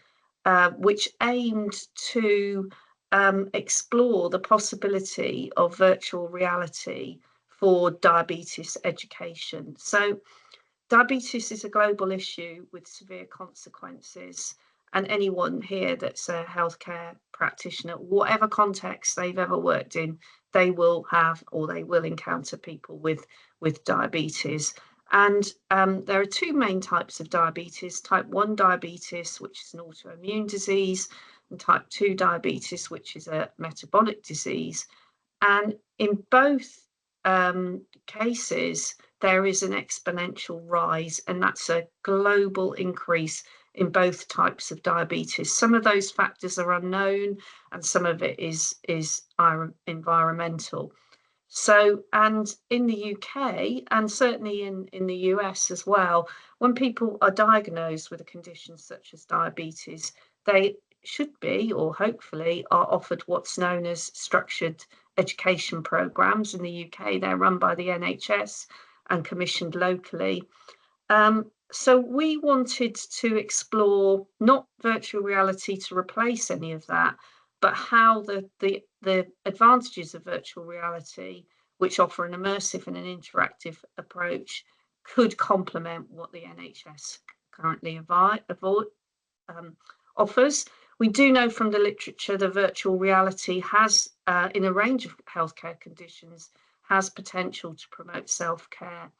which aimed to explore the possibility of virtual reality for diabetes education. So diabetes is a global issue with severe consequences, and anyone here that's a healthcare practitioner, whatever context they've ever worked in, they will have, or they will encounter people with diabetes. And there are two main types of diabetes: type 1 diabetes, which is an autoimmune disease, and type 2 diabetes, which is a metabolic disease. And in both cases, there is an exponential rise, and that's a global increase in both types of diabetes. Some of those factors are unknown, and some of it is environmental. So, and in the UK, and certainly in the US as well, when people are diagnosed with a condition such as diabetes, they should be, or hopefully are offered what's known as structured education programs. In the UK, they're run by the NHS and commissioned locally. So we wanted to explore not virtual reality to replace any of that, but how the advantages of virtual reality, which offer an immersive and an interactive approach, could complement what the NHS currently offers. We do know from the literature that virtual reality has, in a range of healthcare conditions, has potential to promote self-care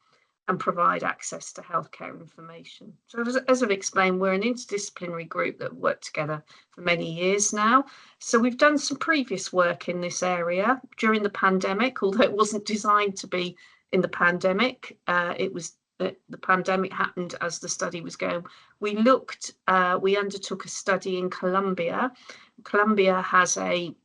and provide access to healthcare information. So as I've explained, we're an interdisciplinary group that worked together for many years now. So we've done some previous work in this area during the pandemic, although it wasn't designed to be in the pandemic. The pandemic happened as the study was going. We undertook a study in Colombia. Colombia has a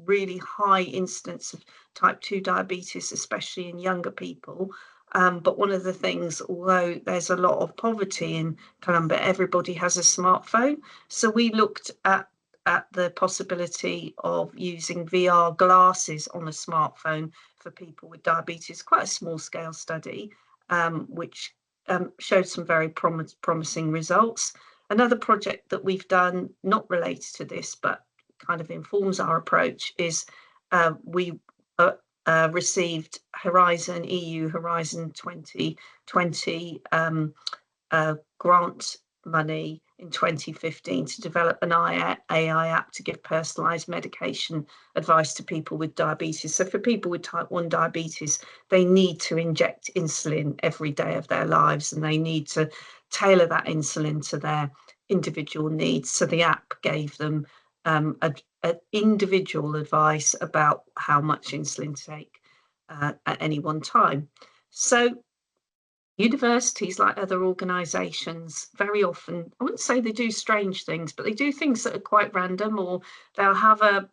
really high incidence of type 2 diabetes, especially in younger people. But one of the things, although there's a lot of poverty in Colombia, everybody has a smartphone. So we looked at the possibility of using VR glasses on a smartphone for people with diabetes, quite a small scale study, which showed some very promising results. Another project that we've done, not related to this, but kind of informs our approach, is we received EU Horizon 2020 grant money in 2015 to develop an AI app to give personalised medication advice to people with diabetes. So for people with type 1 diabetes, they need to inject insulin every day of their lives, and they need to tailor that insulin to their individual needs. So the app gave them individual advice about how much insulin to take at any one time. So universities, like other organisations, very often, I wouldn't say they do strange things, but they do things that are quite random, or they'll have an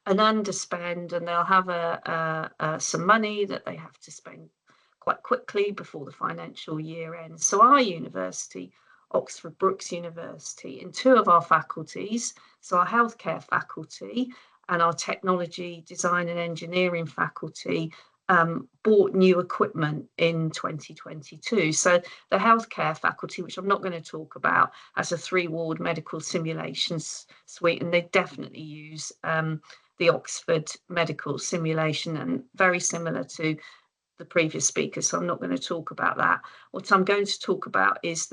underspend, and they'll have some money that they have to spend quite quickly before the financial year ends. So our university, Oxford Brookes University, in two of our faculties, so our healthcare faculty and our technology, design and engineering faculty, bought new equipment in 2022. So the healthcare faculty, which I'm not going to talk about, has a 3-ward medical simulations suite, and they definitely use the Oxford medical simulation, and very similar to the previous speaker, so I'm not going to talk about that. What I'm going to talk about is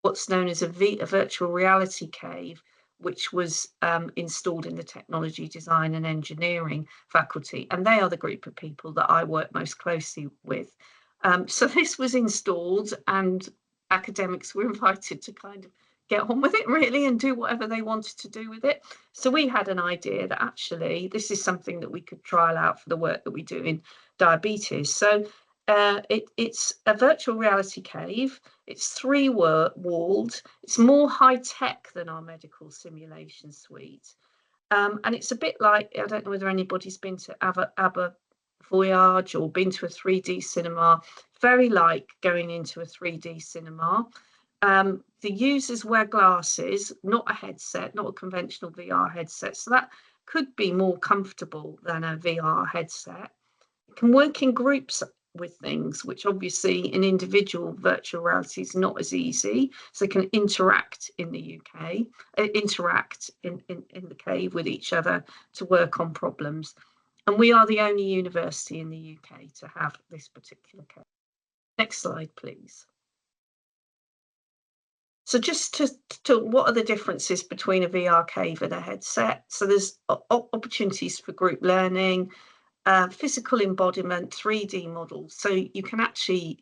what's known as a virtual reality cave, which was installed in the technology, design and engineering faculty. And they are the group of people that I work most closely with. So this was installed, and academics were invited to kind of get on with it really and do whatever they wanted to do with it. So we had an idea that actually this is something that we could trial out for the work that we do in diabetes. So it's a virtual reality cave. It's 3-walled. It's more high tech than our medical simulation suite. And it's a bit like, I don't know whether anybody's been to ABBA Voyage or been to a 3D cinema, very like going into a 3D cinema. The users wear glasses, not a headset, not a conventional VR headset. So that could be more comfortable than a VR headset. It can work in groups with things, which obviously in individual virtual reality is not as easy. So they can interact in the UK, interact in the cave with each other to work on problems. And we are the only university in the UK to have this particular cave. Next slide, please. So just to what are the differences between a VR cave and a headset? So there's opportunities for group learning, physical embodiment, 3D models. So you can actually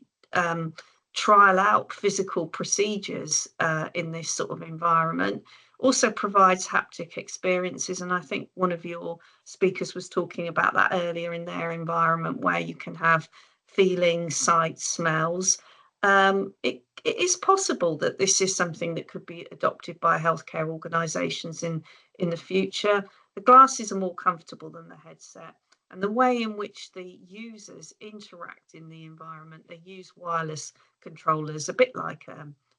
trial out physical procedures in this sort of environment. Also provides haptic experiences, and I think one of your speakers was talking about that earlier in their environment, where you can have feelings, sights, smells. It is possible that this is something that could be adopted by healthcare organisations in the future. The glasses are more comfortable than the headset, and the way in which the users interact in the environment, they use wireless controllers, a bit like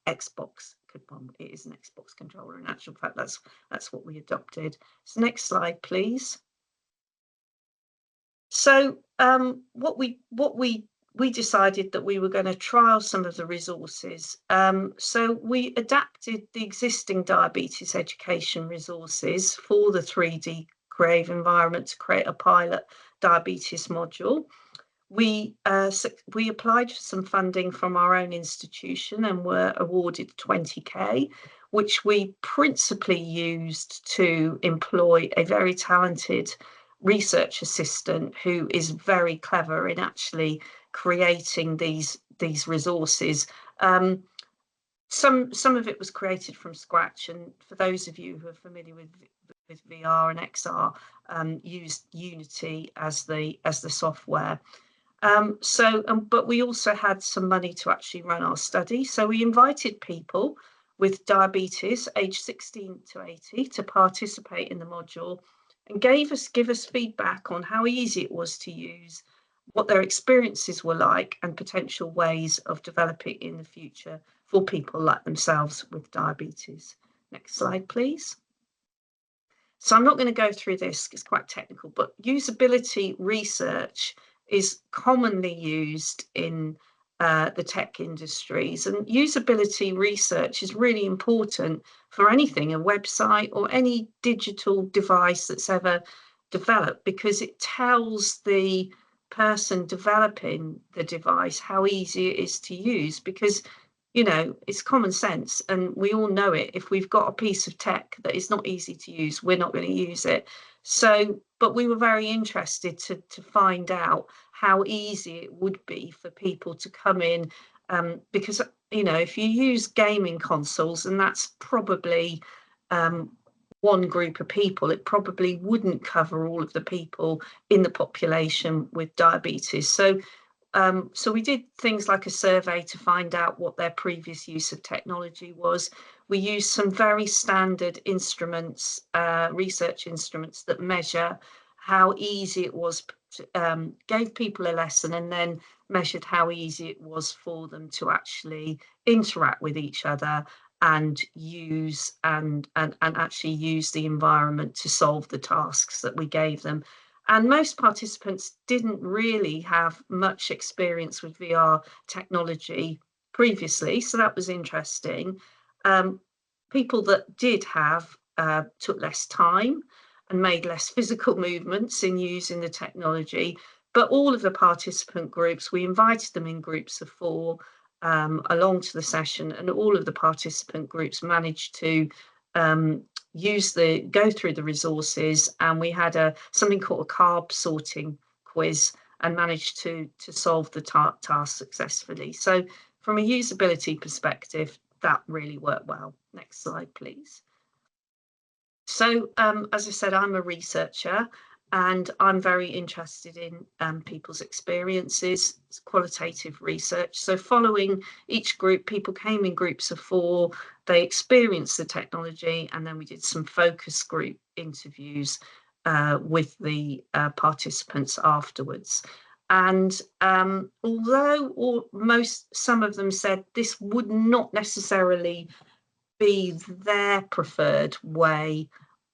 Xbox. Well, it is an Xbox controller. In actual fact, that's what we adopted. So next slide, please. So what we decided that we were going to trial some of the resources. So we adapted the existing diabetes education resources for the 3D Crave environment to create a pilot diabetes module. We applied for some funding from our own institution and were awarded 20k, which we principally used to employ a very talented research assistant who is very clever in actually creating these resources. Some of it was created from scratch, and for those of you who are familiar with VR and XR, used Unity as the software. But we also had some money to actually run our study. So we invited people with diabetes aged 16 to 80 to participate in the module and give us feedback on how easy it was to use, what their experiences were like, and potential ways of developing in the future for people like themselves with diabetes. Next slide, please. So I'm not going to go through this, it's quite technical, but usability research is commonly used in the tech industries, and usability research is really important for anything, a website or any digital device that's ever developed, because it tells the person developing the device how easy it is to use, because you know, it's common sense and we all know it. If we've got a piece of tech that is not easy to use, we're not going to use it. So, but we were very interested to find out how easy it would be for people to come in, because, you know, if you use gaming consoles, and that's probably one group of people, it probably wouldn't cover all of the people in the population with diabetes. So we did things like a survey to find out what their previous use of technology was. We used some very standard instruments, research instruments that measure how easy it was, gave people a lesson and then measured how easy it was for them to actually interact with each other and use and actually use the environment to solve the tasks that we gave them. And most participants didn't really have much experience with VR technology previously, so that was interesting. People that did have took less time and made less physical movements in using the technology, but all of the participant groups, we invited them in groups of 4 along to the session, and all of the participant groups managed to go through the resources, and we had something called a carb sorting quiz and managed to solve the task successfully. So from a usability perspective, that really worked well. Next slide, please. So as I said, I'm a researcher and I'm very interested in people's experiences, qualitative research. So following each group, people came in groups of 4, they experienced the technology, and then we did some focus group interviews with the participants afterwards. And although some of them said this would not necessarily be their preferred way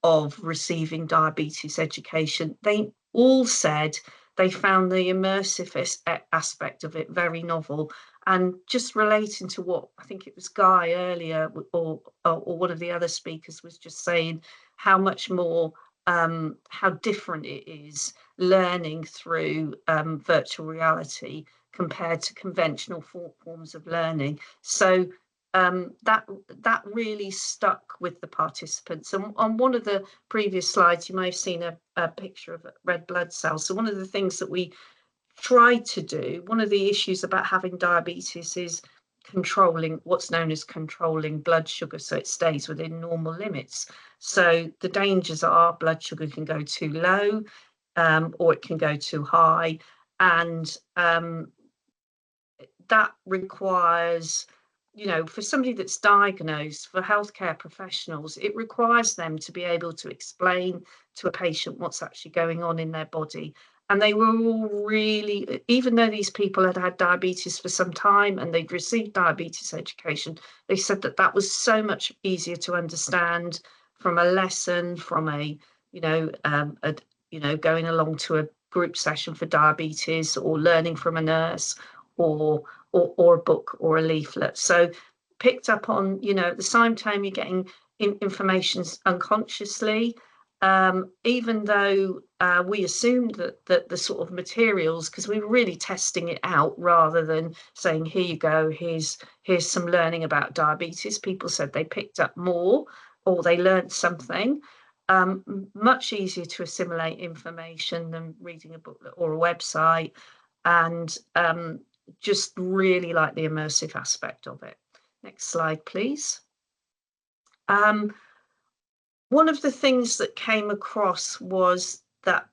of receiving diabetes education, they all said they found the immersive aspect of it very novel. And just relating to what I think it was Guy earlier, or one of the other speakers was just saying how much more, how different it is learning through virtual reality compared to conventional forms of learning. So that really stuck with the participants. And on one of the previous slides, you may have seen a picture of red blood cells. So one of the things that we try to do, one of the issues about having diabetes is controlling what's known as controlling blood sugar so it stays within normal limits. So the dangers are blood sugar can go too low, or it can go too high, and that requires, for somebody that's diagnosed, for healthcare professionals, it requires them to be able to explain to a patient what's actually going on in their body. And they were all really, even though these people had had diabetes for some time and they'd received diabetes education, they said that that was so much easier to understand from a lesson, from going along to a group session for diabetes, or learning from a nurse, or a book or a leaflet. So picked up on, at the same time you're getting information unconsciously, even though we assumed that the sort of materials, because we were really testing it out rather than saying, here you go, here's some learning about diabetes. People said they picked up more, or they learned something. Much easier to assimilate information than reading a booklet or a website, and just really like the immersive aspect of it. Next slide, please. One of the things that came across was that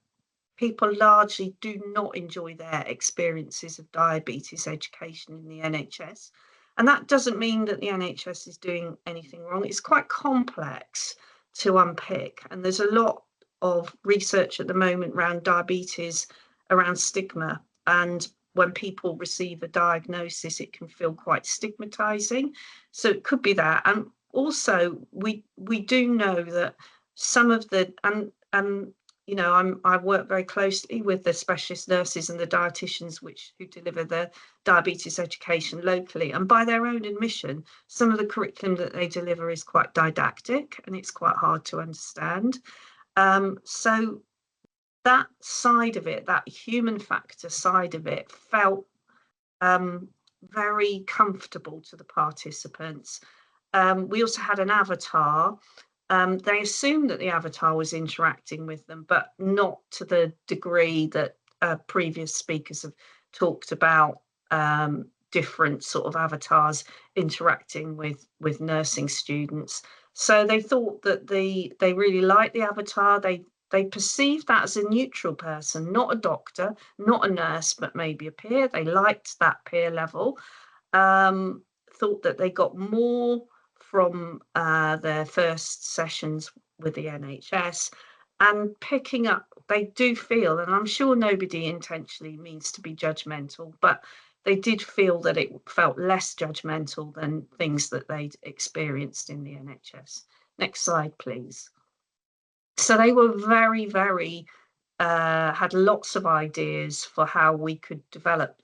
people largely do not enjoy their experiences of diabetes education in the NHS. And that doesn't mean that the NHS is doing anything wrong. It's quite complex to unpick. And there's a lot of research at the moment around diabetes, around stigma. And when people receive a diagnosis, it can feel quite stigmatizing. So it could be that. And also, we do know that some of the, I work very closely with the specialist nurses and the dietitians who deliver the diabetes education locally. And by their own admission, some of the curriculum that they deliver is quite didactic and it's quite hard to understand. So that side of it, that human factor side of it, felt very comfortable to the participants. We also had an avatar. They assumed that the avatar was interacting with them, but not to the degree that previous speakers have talked about, different sort of avatars interacting with nursing students. So they thought that they really liked the avatar. They perceived that as a neutral person, not a doctor, not a nurse, but maybe a peer. They liked that peer level. Thought that they got more from their first sessions with the NHS, and picking up, they do feel, and I'm sure nobody intentionally means to be judgmental, but they did feel that it felt less judgmental than things that they'd experienced in the NHS. Next slide, please. So they were very, very, had lots of ideas for how we could develop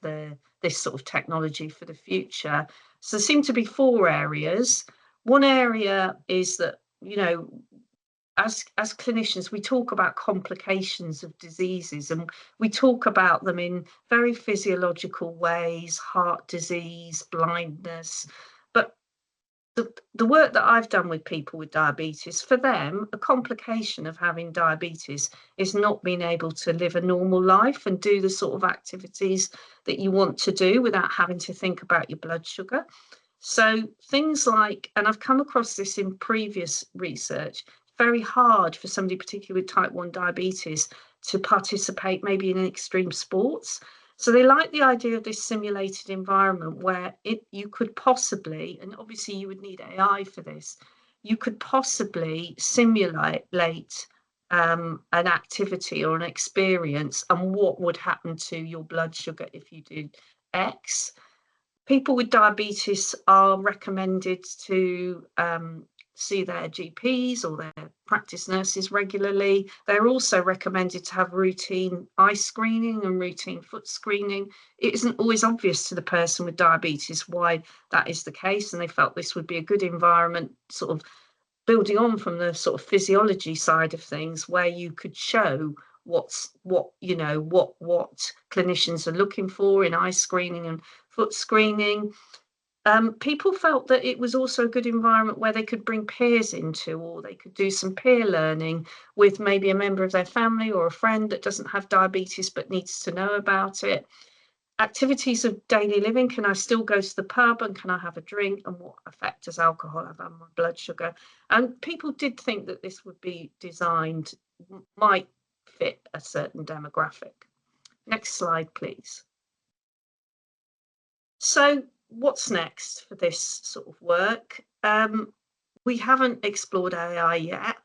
this sort of technology for the future. So there seem to be 4 areas. One area is that, as clinicians, we talk about complications of diseases, and we talk about them in very physiological ways, heart disease, blindness. But the work that I've done with people with diabetes, for them, a complication of having diabetes is not being able to live a normal life and do the sort of activities that you want to do without having to think about your blood sugar. So things like, and I've come across this in previous research, very hard for somebody, particularly with type 1 diabetes, to participate maybe in extreme sports. So they like the idea of this simulated environment where you could possibly, and obviously you would need AI for this, you could possibly simulate an activity or an experience and what would happen to your blood sugar if you did X. People with diabetes are recommended to see their GPs or their practice nurses regularly. They're also recommended to have routine eye screening and routine foot screening. It isn't always obvious to the person with diabetes why that is the case, and they felt this would be a good environment, sort of building on from the sort of physiology side of things, where you could show what clinicians are looking for in eye screening and foot screening. People felt that it was also a good environment where they could bring peers into, or they could do some peer learning with maybe a member of their family or a friend that doesn't have diabetes but needs to know about it. Activities of daily living. Can I still go to the pub and can I have a drink? And what effect does alcohol have on my blood sugar? And people did think that this would be designed, might fit a certain demographic. Next slide, please. So what's next for this sort of work? We haven't explored AI yet.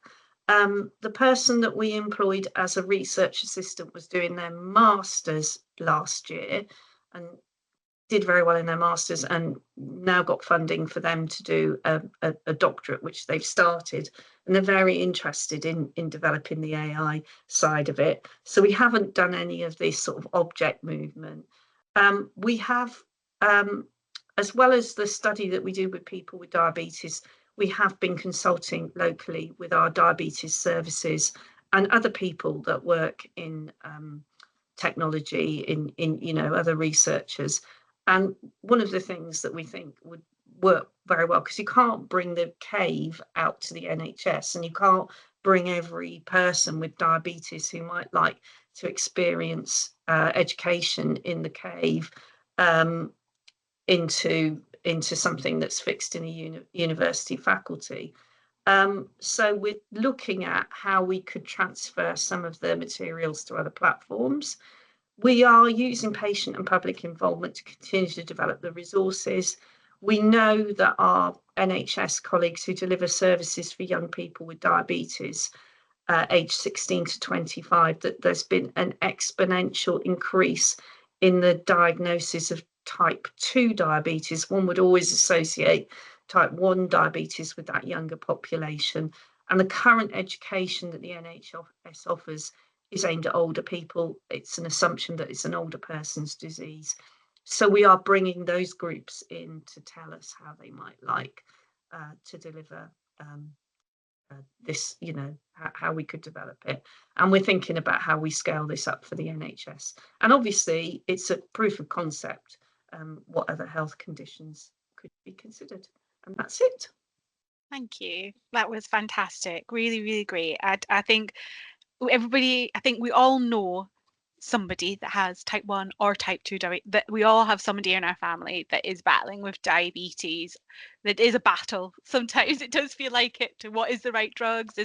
The person that we employed as a research assistant was doing their master's last year and did very well in their master's, and now got funding for them to do a doctorate, which they've started, and they're very interested in developing the AI side of it. So we haven't done any of this sort of object movement. We have, as well as the study that we do with people with diabetes, we have been consulting locally with our diabetes services and other people that work in technology, in other researchers. And one of the things that we think would work very well, because you can't bring the cave out to the NHS, and you can't bring every person with diabetes who might like to experience education in the cave into something that's fixed in a university faculty. So we're looking at how we could transfer some of the materials to other platforms. We are using patient and public involvement to continue to develop the resources. We know that our NHS colleagues who deliver services for young people with diabetes, aged 16 to 25, that there's been an exponential increase in the diagnosis of type 2 diabetes. One would always associate type 1 diabetes with that younger population. And the current education that the NHS offers is aimed at older people. It's an assumption that it's an older person's disease. So we are bringing those groups in to tell us how they might like to deliver this, how we could develop it. And we're thinking about how we scale this up for the NHS. And obviously it's a proof of concept, what other health conditions could be considered. And that's it. Thank you. That was fantastic. Really, really great. I think we all know somebody that has type 1 or type 2 diabetes, that we all have somebody in our family that is battling with diabetes. That is a battle. Sometimes it does feel like it. What is the right drugs?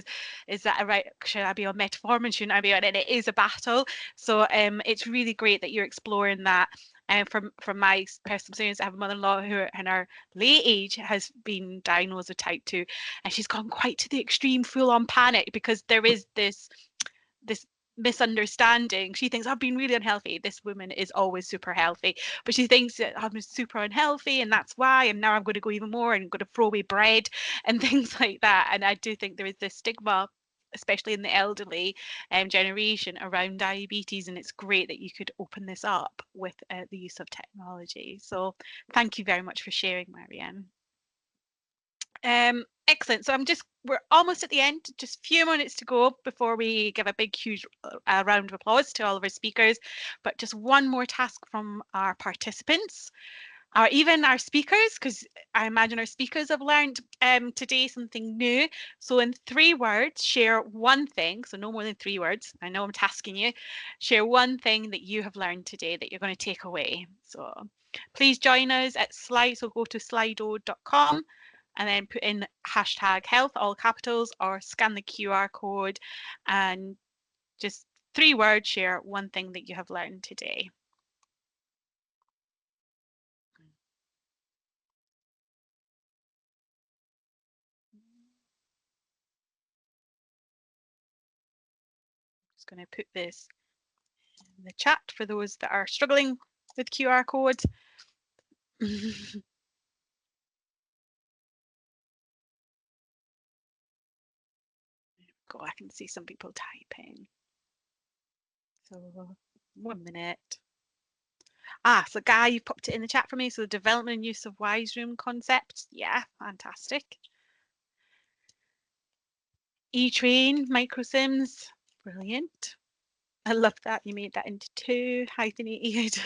Is that a right? Should I be on metformin? Shouldn't I be on it? It is a battle. So it's really great that you're exploring that. And from my personal experience, I have a mother-in-law who in her late age has been diagnosed with type 2, and she's gone quite to the extreme, full-on panic, because there is this misunderstanding. She thinks, I've been really unhealthy. This woman is always super healthy, but she thinks that I'm super unhealthy and that's why, and now I'm going to go even more and I'm going to throw away bread and things like that. And I do think there is this stigma, especially in the elderly generation, around diabetes, and it's great that you could open this up with the use of technology. So thank you very much for sharing, Marianne. Excellent. So we're almost at the end, just a few minutes to go before we give a big, huge round of applause to all of our speakers. But just one more task from our participants, or even our speakers, because I imagine our speakers have learned today something new. So in 3 words, share one thing, so no more than 3 words. I know I'm tasking you. Share one thing that you have learned today that you're going to take away. So please join us at Slido. So go to slido.com. and then put in #health, all capitals, or scan the QR code, and just 3 words, share one thing that you have learned today. Just going to put this in the chat for those that are struggling with QR code. Go, I can see some people typing. So 1 minute. So Guy, you popped it in the chat for me. So the development and use of wise room concepts. Yeah, fantastic. E-train, microsims, brilliant. I love that you made that into 2 hyphenated.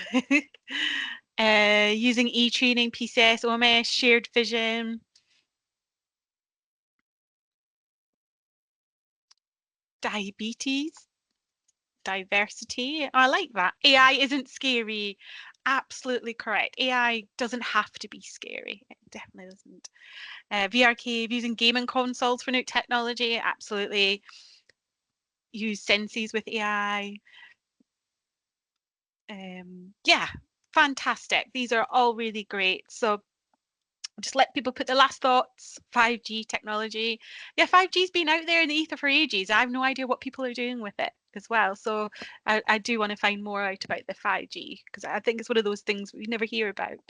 Using e-training, PCS, OMS, shared vision. Diabetes, diversity. I like that. AI isn't scary. Absolutely correct. AI doesn't have to be scary. It definitely doesn't. VR Cave, using gaming consoles for new technology. Absolutely. Use Senses with AI. Yeah, fantastic. These are all really great. So just let people put their last thoughts. 5G technology. Yeah, 5G's been out there in the ether for ages. I have no idea what people are doing with it as well. So I do want to find more out about the 5G because I think it's one of those things we never hear about.